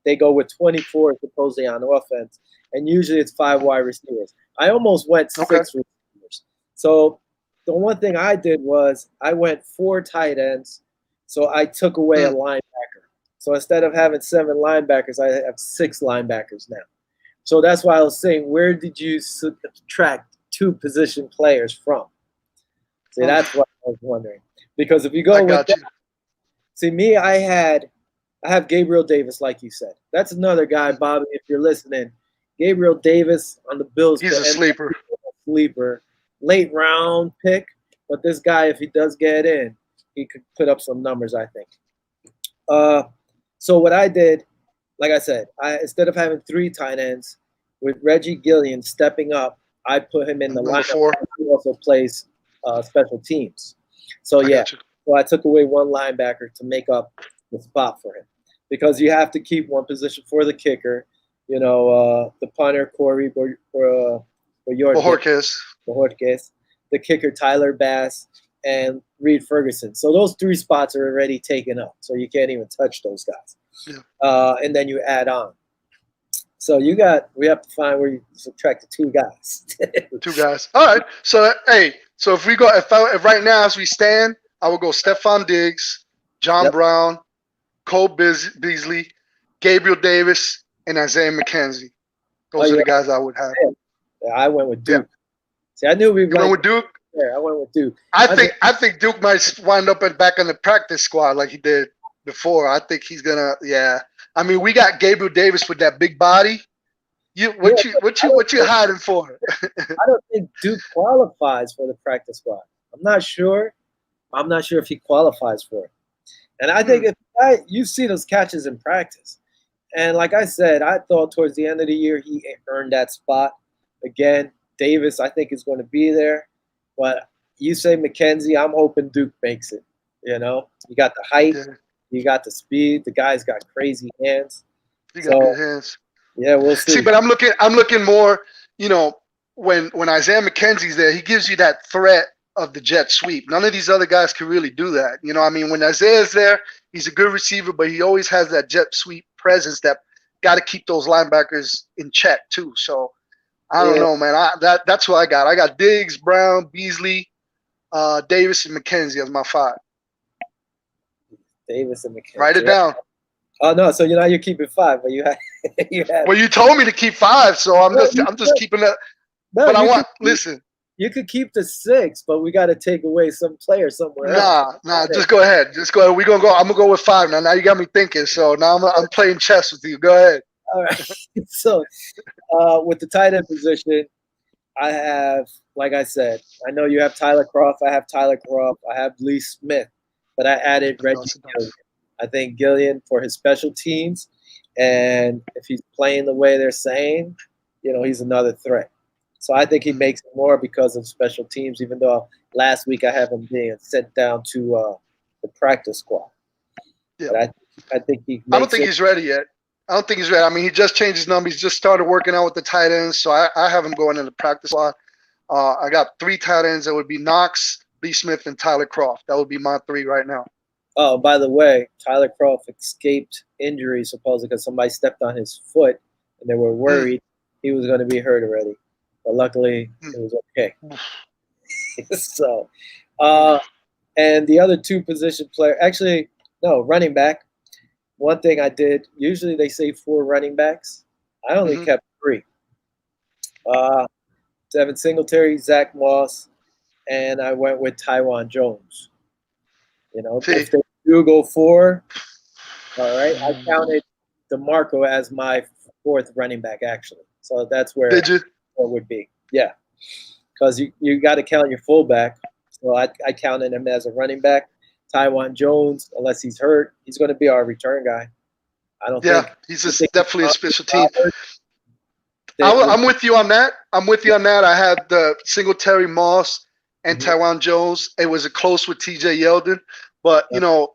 they go with 24 supposedly on offense, and usually it's 5 wide receivers. I almost went 6 receivers. So the one thing I did was I went 4 tight ends, so I took away a linebacker. So instead of having 7 linebackers, I have 6 linebackers now. So that's why I was saying, where did you subtract 2 position players from? See, that's what I was wondering. Because if you go with that, see, me, I have Gabriel Davis, like you said. That's another guy, Bobby, if you're listening. Gabriel Davis on the Bills. He's a sleeper. Late round pick. But this guy, if he does get in, he could put up some numbers, I think. So what I did, like I said, instead of having 3 tight ends, with Reggie Gillian stepping up, I put him in the lineup. He also plays special teams. So, so I took away 1 linebacker to make up the spot for him. Because you have to keep 1 position for the kicker. You know, the punter, Corey Bojorquez, the kicker, Tyler Bass, and Reed Ferguson. So those 3 spots are already taken up. So you can't even touch those guys. Yeah. And then you add on. So we have to find where you subtract the 2 guys. 2 guys. All right. So, so if right now as we stand, I would go Stephon Diggs, John Brown, Cole Beasley, Gabriel Davis, and Isaiah McKenzie. Those are the guys I would have. Yeah, I went with Duke. See, I knew we went with Duke. Yeah, I went with Duke. I think Duke might wind up back on the practice squad like he did before. I think he's gonna. Yeah. I mean, we got Gabriel Davis with that big body. What you hiding for? I don't think Duke qualifies for the practice squad. I'm not sure if he qualifies for it. And I think you see those catches in practice. And like I said, I thought towards the end of the year he earned that spot. Again, Davis, I think, is going to be there. But you say McKenzie, I'm hoping Duke makes it. You know, you got the height, you got the speed. The guy's got crazy hands. He got good hands. Yeah, we'll see. See, but I'm looking more. You know, when Isaiah McKenzie's there, he gives you that threat of the jet sweep. None of these other guys can really do that. You know, I mean, when Isaiah's there, he's a good receiver, but he always has that jet sweep presence that got to keep those linebackers in check too. So I don't know, man. That's who I got. I got Diggs, Brown, Beasley, Davis, and McKenzie as my 5. Davis and McKenzie. Write it down. Oh no, so you're keeping 5, but you had. Well, you told me to keep 5, so I'm just keeping that. No, but listen. You could keep the 6, but we got to take away some player somewhere else. Nah. Just go ahead. I'm gonna go with 5 now. Now you got me thinking. So now I'm playing chess with you. Go ahead. All right. So, with the tight end position, I have, like I said, I know you have Tyler Croft. I have Tyler Croft. I have Lee Smith, but I added Reggie Gillian. I think Gillian for his special teams, and if he's playing the way they're saying, you know, he's another threat. So I think he makes it more because of special teams, even though last week I have him being sent down to the practice squad. Yeah. But I think I don't think he's ready yet. I don't think he's ready. I mean, he just changed his number. He's just started working out with the tight ends. So I have him going in the practice squad. I got 3 tight ends. That would be Knox, Lee Smith, and Tyler Croft. That would be my 3 right now. Oh, by the way, Tyler Croft escaped injury supposedly because somebody stepped on his foot, and they were worried he was going to be hurt already. But luckily, it was okay. So, and the other 2 position player, actually, no, running back. One thing I did, usually they say 4 running backs. I only kept 3. Devin Singletary, Zach Moss, and I went with Tywan Jones. You know, if they do go 4, all right, I counted DeMarco as my 4th running back, actually. So that's where it would be. Yeah, because you got to count your fullback. So I counted him as a running back. Tywan Jones, unless he's hurt, he's going to be our return guy. I don't think. Yeah, he's definitely a special team. I'm with you on that. I had the Singletary, Moss, and Tywan Jones. It was a close with TJ Yeldon, but you know,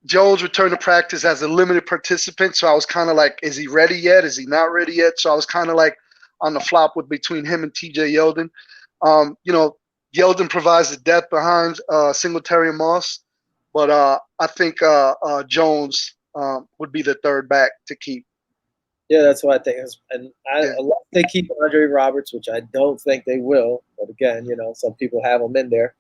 Jones returned to practice as a limited participant, so I was kind of like, is he ready yet? Is he not ready yet? So I was kind of like on the flop with between him and TJ Yeldon. You know, Yeldon provides the depth behind Singletary and Moss, but I think Jones would be the third back to keep. Yeah, that's what I think. Unless they keep Andre Roberts, which I don't think they will. But again, some people have him in there.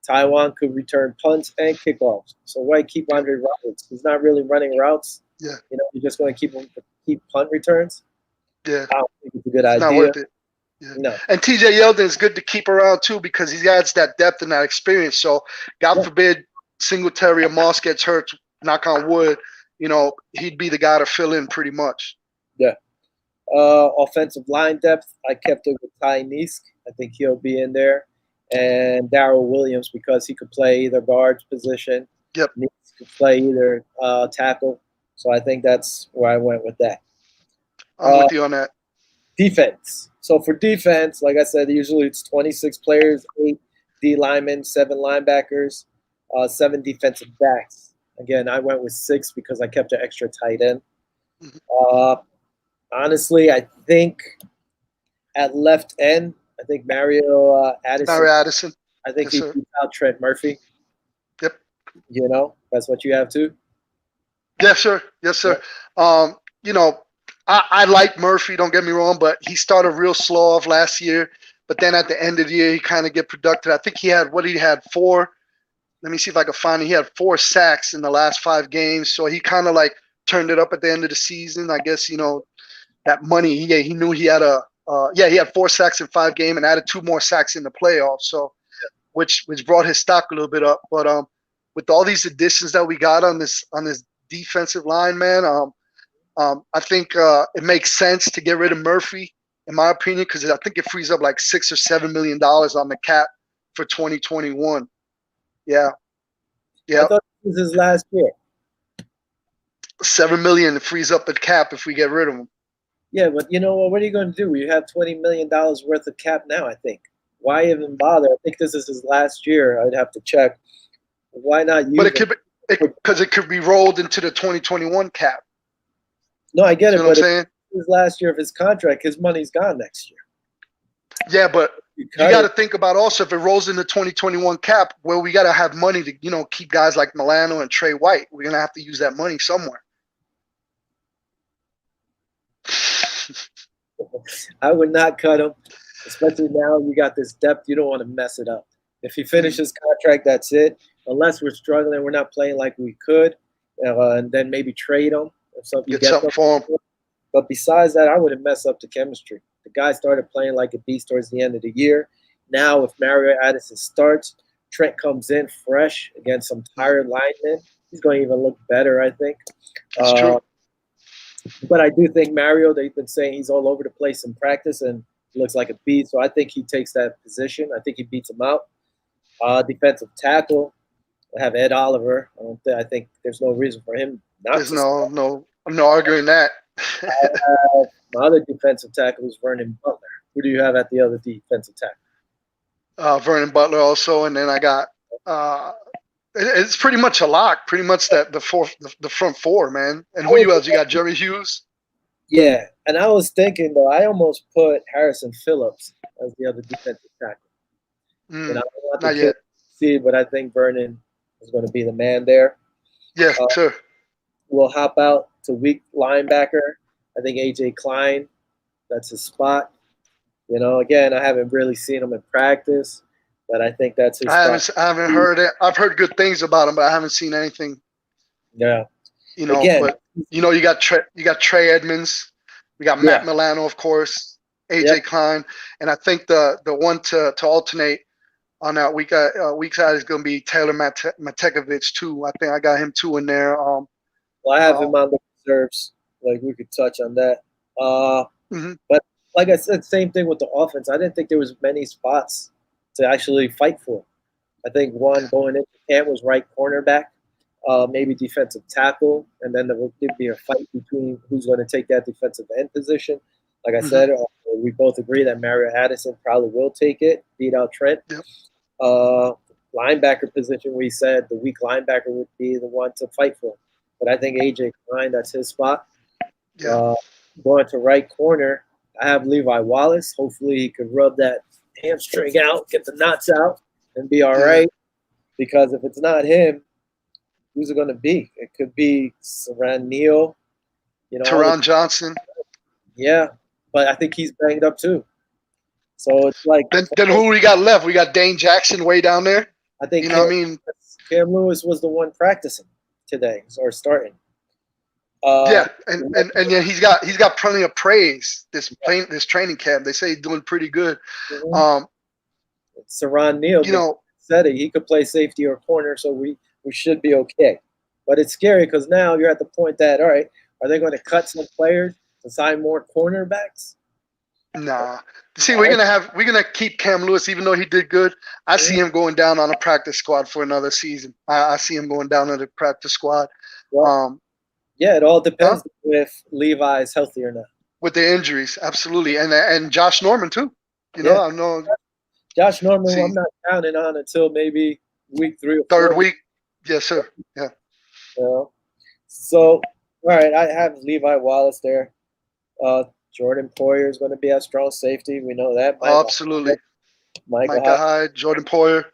Taiwan could return punts and kickoffs. So why keep Andre Roberts? He's not really running routes. Yeah. You're just going to keep punt returns. Yeah. I don't think it's a good idea. Not worth it. Yeah. No. And TJ Yeldon is good to keep around too because he adds that depth and that experience. So God forbid Singletary or Moss gets hurt, knock on wood, he'd be the guy to fill in pretty much. Yeah. Offensive line depth, I kept it with Ty Nisk. I think he'll be in there. And Darrell Williams because he could play either guard position. Yep. Nisk could play either tackle. So I think that's where I went with that. I'm with you on that. Defense. So for defense, like I said, usually it's 26 players, 8 D linemen, 7 linebackers, 7 defensive backs. Again, I went with 6 because I kept an extra tight end. Honestly, I think at left end, I think Mario Addison. I think he beats out Trent Murphy. Yep. That's what you have too? Yes, sir. Yes, sir. Yeah. I like Murphy, don't get me wrong, but he started real slow off last year. But then at the end of the year, he kind of get productive. I think he had 4. Let me see if I can find it. He had 4 sacks in the last 5 games. So he kind of like turned it up at the end of the season. I guess, that money, he knew he had he had 4 sacks in 5 games and added 2 more sacks in the playoffs. So, which brought his stock a little bit up. But with all these additions that we got on this defensive line, man, I think it makes sense to get rid of Murphy, in my opinion, because I think it frees up like $6 or $7 million on the cap for 2021. Yeah. I thought this was his last year. $7 million frees up the cap if we get rid of him. Yeah, but you know what are you going to do? You have $20 million worth of cap now, I think. Why even bother? I think this is his last year. I'd have to check. Why not use it? Because it could be rolled into the 2021 cap. No, I get it. You know what I'm saying? His last year of his contract, his money's gone next year. Yeah, but you got to think about also if it rolls in the 2021 cap, well, we got to have money to keep guys like Milano and Trey White. We're gonna have to use that money somewhere. I would not cut him, especially now you got this depth. You don't want to mess it up. If he finishes contract, that's it. Unless we're struggling, we're not playing like we could, and then maybe trade him. Get something for him. But besides that, I wouldn't mess up the chemistry. The guy started playing like a beast towards the end of the year. Now, if Mario Addison starts, Trent comes in fresh against some tired linemen. He's going to even look better, I think. That's true. But I do think Mario, they've been saying he's all over the place in practice and he looks like a beast. So I think he takes that position. I think he beats him out. Defensive tackle, I have Ed Oliver. I think there's no reason for him not There's to no, I'm not arguing that. My other defensive tackle is Vernon Butler. Who do you have at the other defensive tackle? Vernon Butler also, and then I got it's pretty much a lock. Pretty much the front 4, man. And who else? You got Jerry Hughes. Yeah, and I was thinking though, I almost put Harrison Phillips as the other defensive tackle. Not yet. See, but I think Vernon is going to be the man there. Yeah, sure. We'll hop out to weak linebacker. I think AJ Klein, that's his spot. Again, I haven't really seen him in practice, but I think that's his spot. I haven't heard it. I've heard good things about him, but I haven't seen anything. Yeah. Again, but you got Trey Edmonds, we got Matt Milano, of course, AJ Klein, and I think the one to alternate on that weak side is going to be Taylor Matekovich too. I think I got him too in there. Well, I have him on the reserves. Like we could touch on that. But like I said, same thing with the offense. I didn't think there was many spots to actually fight for. I think one going into camp was right cornerback, maybe defensive tackle, and then there would be a fight between who's going to take that defensive end position. Like I said, we both agree that Mario Addison probably will take it, beat out Trent. Yep. Linebacker position, we said the weak linebacker would be the one to fight for. But I think AJ Klein, that's his spot. Yeah. Going to right corner, I have Levi Wallace. Hopefully he could rub that hamstring out, get the knots out, and be all right. Because if it's not him, who's it going to be? It could be Saran Neal, Teron Johnson. Yeah, but I think he's banged up too. So it's like then who we got left? We got Dane Jackson way down there. I think Cam Lewis was the one practicing today or starting. Yeah, and yeah, he's got plenty of praise this training camp. They say he's doing pretty good. Mm-hmm. Saran Neal, said he could play safety or corner, so we should be okay. But it's scary because now you're at the point that, all right, are they going to cut some players to sign more cornerbacks? Nah. See, we're gonna keep Cam Lewis, even though he did good. I see him going down on a practice squad for another season. I see him going down on the practice squad. Well, yeah, it all depends if Levi is healthy or not. With the injuries, absolutely, and Josh Norman too. I know Josh Norman. I'm not counting on until maybe week 3 or 4. Third week. Yes, sir. Yeah. So, all right, I have Levi Wallace there. Jordan Poyer is going to be a strong safety. We know that. Absolutely. Micah Hyde, Jordan Poyer.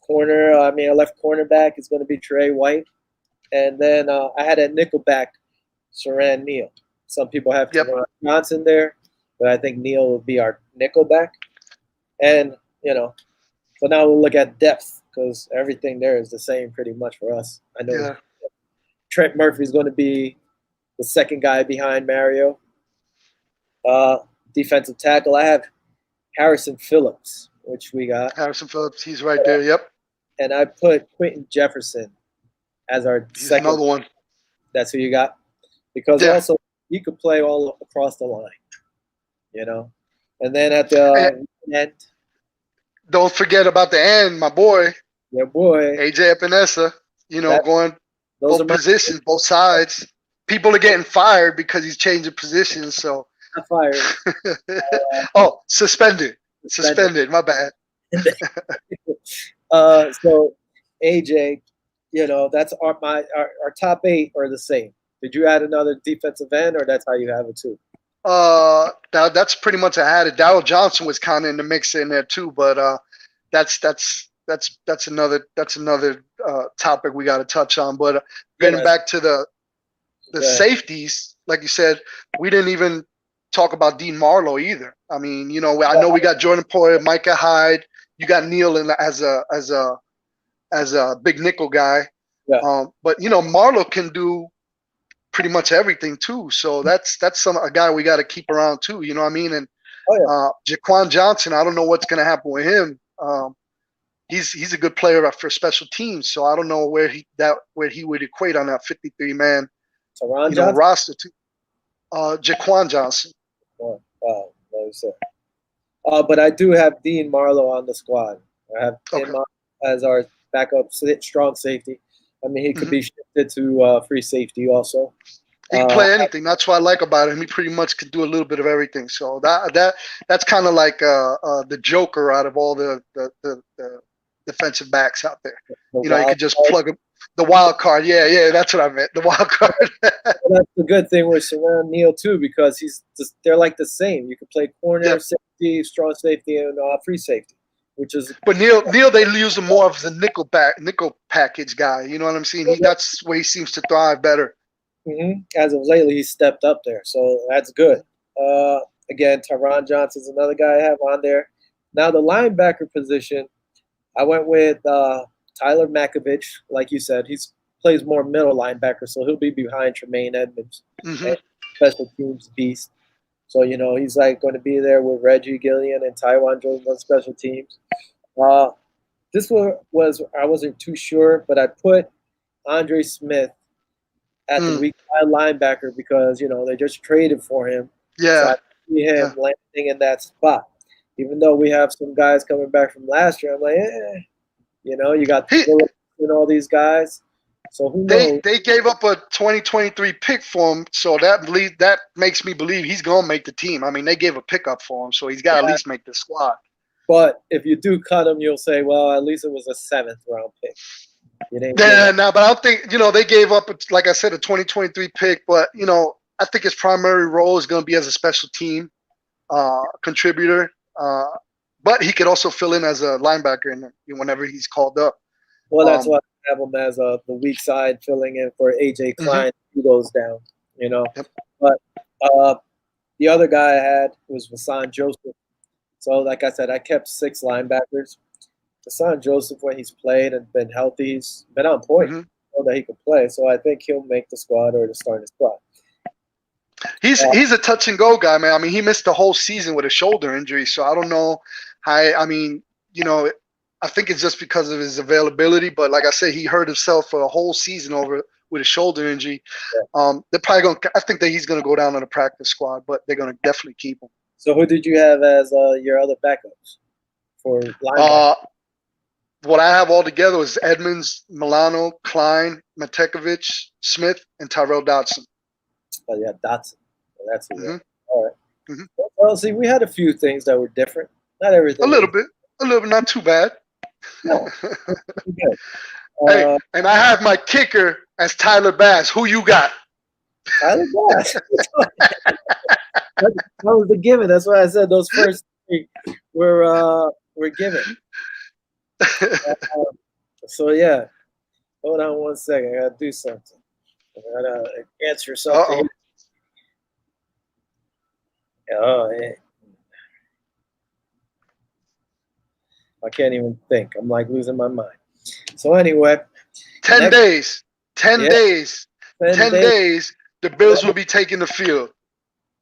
Corner, a left cornerback is going to be Trey White. And then I had a nickelback, Saran Neal. Some people have Teron Johnson there, but I think Neal will be our nickelback. And, so now we'll look at depth because everything there is the same pretty much for us. I know Trent Murphy's going to be the second guy behind Mario. Defensive tackle, I have Harrison Phillips, which we got. Harrison Phillips, he's right there, yep. And I put Quentin Jefferson as our second. Another one. That's who you got? Because also he could play all across the line, And then at the end. Don't forget about the end, my boy. Your boy. AJ Epinesa, going both positions, both sides. People are getting fired because he's changing positions, so. Not fired. Suspended. Suspended. My bad. So AJ, that's our top 8 are the same. Did you add another defensive end, or that's how you have it too? That's pretty much I had it. Darryl Johnson was kind of in the mix in there too, but that's another topic we got to touch on. But getting back to the safeties, like you said, we didn't even talk about Dean Marlowe either. I mean, I know we got Jordan Poyer, Micah Hyde. You got Neal as a big nickel guy. Yeah. But Marlowe can do pretty much everything too. So that's a guy we got to keep around too. You know what I mean? And Jaquan Johnson, I don't know what's going to happen with him. He's a good player for special teams. So I don't know where he would equate on that 53-man roster too. Jaquan Johnson. But I do have Dean Marlowe on the squad. I have him as our backup strong safety. I mean, he could be shifted to free safety also. He can play anything. That's what I like about him. He pretty much could do a little bit of everything. So that's kind of like the Joker out of all the defensive backs out there. You could just plug him. The wild card, yeah, that's what I meant. The wild card. That's the good thing with Saran Neal too, because they're like the same. You can play corner, safety, strong safety, and free safety, which is. But Neal, they use him more of the nickel package guy. You know what I'm saying? That's where he seems to thrive better. Mm-hmm. As of lately, he's stepped up there, so that's good. Again, Teron Johnson's another guy I have on there. Now the linebacker position, I went with Tyler Makovich, like you said. He plays more middle linebacker, so he'll be behind Tremaine Edmonds, special teams beast. So, he's going to be there with Reggie Gillian and Taiwan Jones on special teams. This was I wasn't too sure, but I put Andre Smith at the weak side linebacker because, they just traded for him. Yeah. So I see him landing in that spot. Even though we have some guys coming back from last year, I'm like, you got Phillips and all these guys. So who knows? They gave up a 2023 pick for him, so that makes me believe he's gonna make the team. I mean, they gave a pickup for him, so he's got to at least make the squad. But if you do cut him, you'll say, well, at least it was a 7th round pick. No, but I don't think they gave up, like I said, a 2023 pick. But I think his primary role is going to be as a special team contributor. But he could also fill in as a linebacker whenever he's called up. Well, that's why I have him as the weak side filling in for AJ Klein. He goes down, you know. Yep. But the other guy I had was Vassan Joseph. So, like I said, I kept 6 linebackers. Vassan Joseph, when he's played and been healthy, he's been on point. Know that he can play. So I think he'll make the squad or the starting squad. He's a touch and go guy, man. I mean, he missed the whole season with a shoulder injury, so I don't know how. I mean, you know, I think it's just because of his availability. But like I said, he hurt himself for a whole season over with a shoulder injury. Yeah. They're probably going. I think that he's going to go down on the practice squad, but they're going to definitely keep him. So who did you have as your other backups for linebacker? What I have all together was Edmonds, Milano, Klein, Matekovic, Smith, and Tyrell Dodson. Oh, yeah, Dotson. Well, that's it. All right. Well, see, we had a few things that were different. Not everything. A little bit, not too bad. No. Good. Hey, and I have my kicker as Tyler Bass. Who you got? Tyler Bass. That was the given. That's why I said those first 3 were given. So yeah, hold on 1 second. I gotta do something. I gotta answer something. Oh, yeah. I can't even think. I'm like losing my mind. So anyway, 10 days. 10 days. 10 days. The Bills will be taking the field.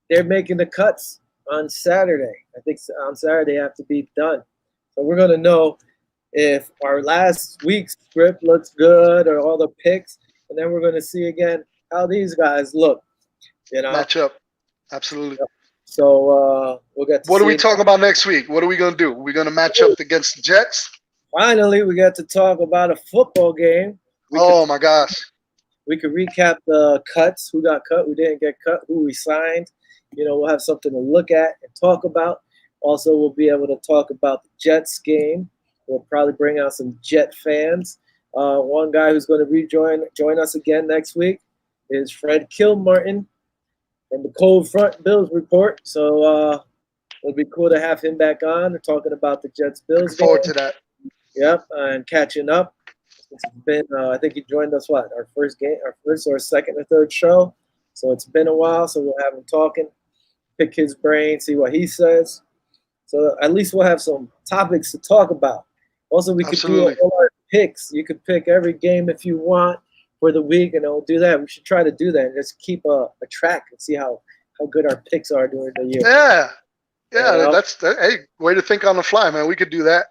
They're making the cuts on Saturday. I think on Saturday they have to be done. So we're gonna know if our last week's script looks good or all the picks, and then we're going to see again how these guys look. You know, match up. Absolutely. So we'll get to what are we talking about next week? What are we going to do? We're going to match up against the Jets? Finally, we get to talk about a football game. My gosh. We could recap the cuts, who got cut, who didn't get cut, who we signed. You know, we'll have something to look at and talk about. Also, we'll be able to talk about the Jets game. We'll probably bring out some Jet fans. One guy who's going to join us again next week is Fred Kilmartin from the Cold Front Bills Report. So it'll be cool to have him back on and talking about the Jets Bills. Looking forward to that. Yep, and catching up. It's been, I think he joined us, our first or second or third show. So it's been a while, so we'll have him talking, pick his brain, see what he says. So at least we'll have some topics to talk about. Also, we could do all our picks. You could pick every game if you want for the week, and we'll do that. We should try to do that and just keep a track and see how good our picks are during the year. Yeah, hey, way to think on the fly, man. We could do that.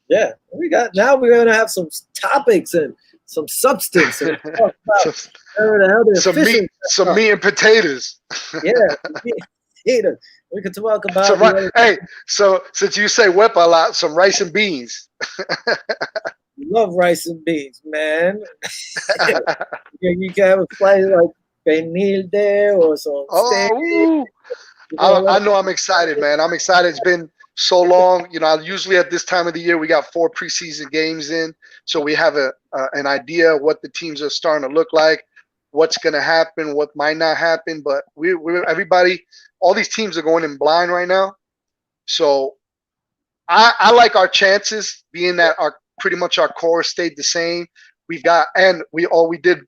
Yeah, we're going to have some topics and some substance. And talk about some meat and potatoes. Yeah, potatoes. We could talk about. So since you say whip a lot, some rice and beans. Love rice and beans, man. You can have a flight like pernil there or some steak. I know I'm excited, man. I'm excited. It's been so long. You know, usually at this time of the year, we got 4 preseason games in. So we have an idea of what the teams are starting to look like, what's going to happen, what might not happen. But we're everybody, all these teams are going in blind right now. So I like our chances, being that pretty much our core stayed the same. All we did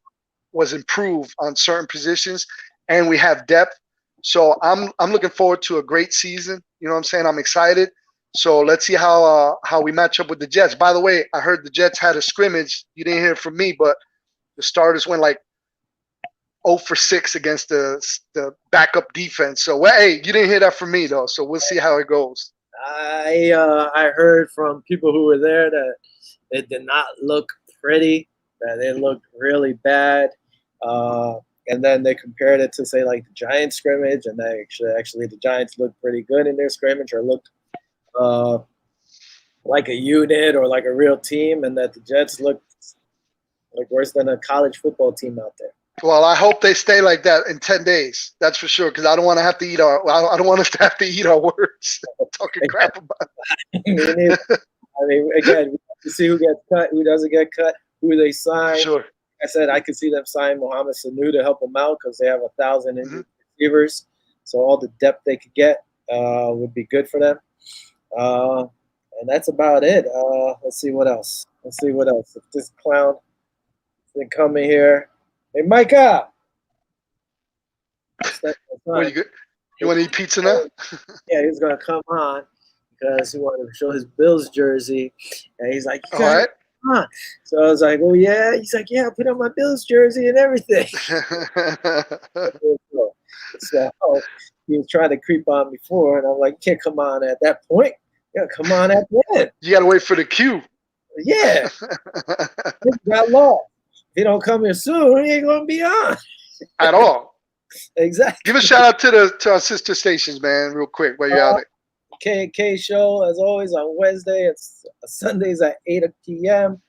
was improve on certain positions, and we have depth. So I'm looking forward to a great season. You know what I'm saying? I'm excited. So let's see how we match up with the Jets. By the way, I heard the Jets had a scrimmage. You didn't hear it from me, but the starters went like 0 for 6 against the backup defense. So hey, you didn't hear that from me though. So we'll see how it goes. I heard from people who were there that it did not look pretty, that it looked really bad. And then they compared it to, say, like the Giants scrimmage, and they actually the Giants looked pretty good in their scrimmage, or looked like a unit or like a real team, and that the Jets looked like worse than a college football team out there. Well, I hope they stay like that in 10 days. That's for sure, because I don't want to have to eat I don't want us to have to eat our words talking crap about it. I mean, again, we have to see who gets cut, who doesn't get cut, who they sign. Sure. I said I could see them sign Mohamed Sanu to help them out because they have 1,000 injured receivers. So all the depth they could get would be good for them. And that's about it. Let's see what else. Let's see what else. If this clown then come in here. Hey, Micah. What, you want to eat pizza now? Yeah, he's gonna come on because he wanted to show his Bills jersey, and he's like, "All right." On. So I was like, "Oh yeah." He's like, "Yeah, I put on my Bills jersey and everything." So he was trying to creep on before, and I'm like, "Can't come on at that point. Yeah, come on at the end. You gotta wait for the cue." Yeah, got lost. If he don't come here soon, he ain't gonna be on at all. Exactly. Give a shout out to our sister stations, man, real quick while you're out there. K&K show, as always, on Wednesday. It's Sundays at 8 p.m.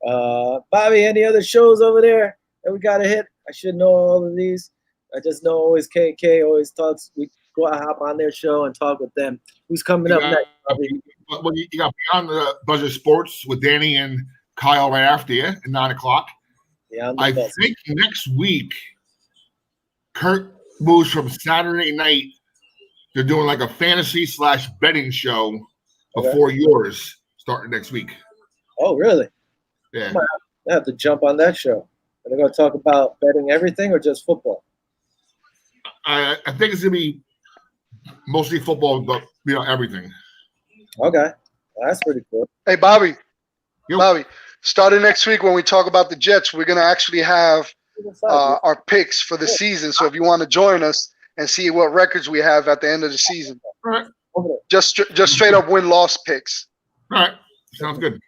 Bobby, any other shows over there that we got to hit? I should know all of these. I just know always K&K always talks. We go out, hop on their show and talk with them. Who's coming up next, Bobby? Well, you got Beyond the Buzzer Sports with Danny and Kyle right after you at 9 o'clock. I think next week, Kurt moves from Saturday night. They're doing like a fantasy / betting show before yours starting next week. Oh, really? Yeah. I have to jump on that show. Are they going to talk about betting everything or just football? I think it's going to be mostly football, but everything. Okay. Well, that's pretty cool. Hey, Bobby. Yo. Bobby, starting next week when we talk about the Jets, we're going to actually have our picks for the season. So if you want to join us and see what records we have at the end of the season. All right. Just straight up win-loss picks. All right. Sounds good.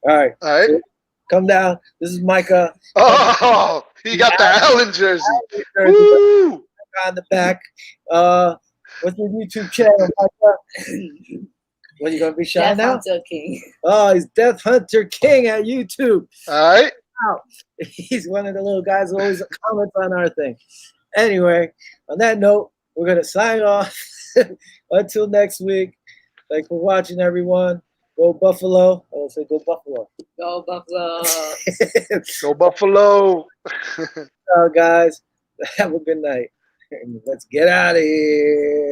All right. All right. So come down. This is Micah. Oh, he got the Allen jersey. Woo! On the back. What's your YouTube channel, Micah? What are you going to be shouting out? Death Hunter King. Oh, he's Death Hunter King at YouTube. All right. Wow. He's one of the little guys who always comments on our thing. Anyway, on that note, we're going to sign off. Until next week. Thanks for watching, everyone. Go Buffalo. I want to say go Buffalo. Go Buffalo. Go Buffalo. Guys, have a good night. Let's get out of here.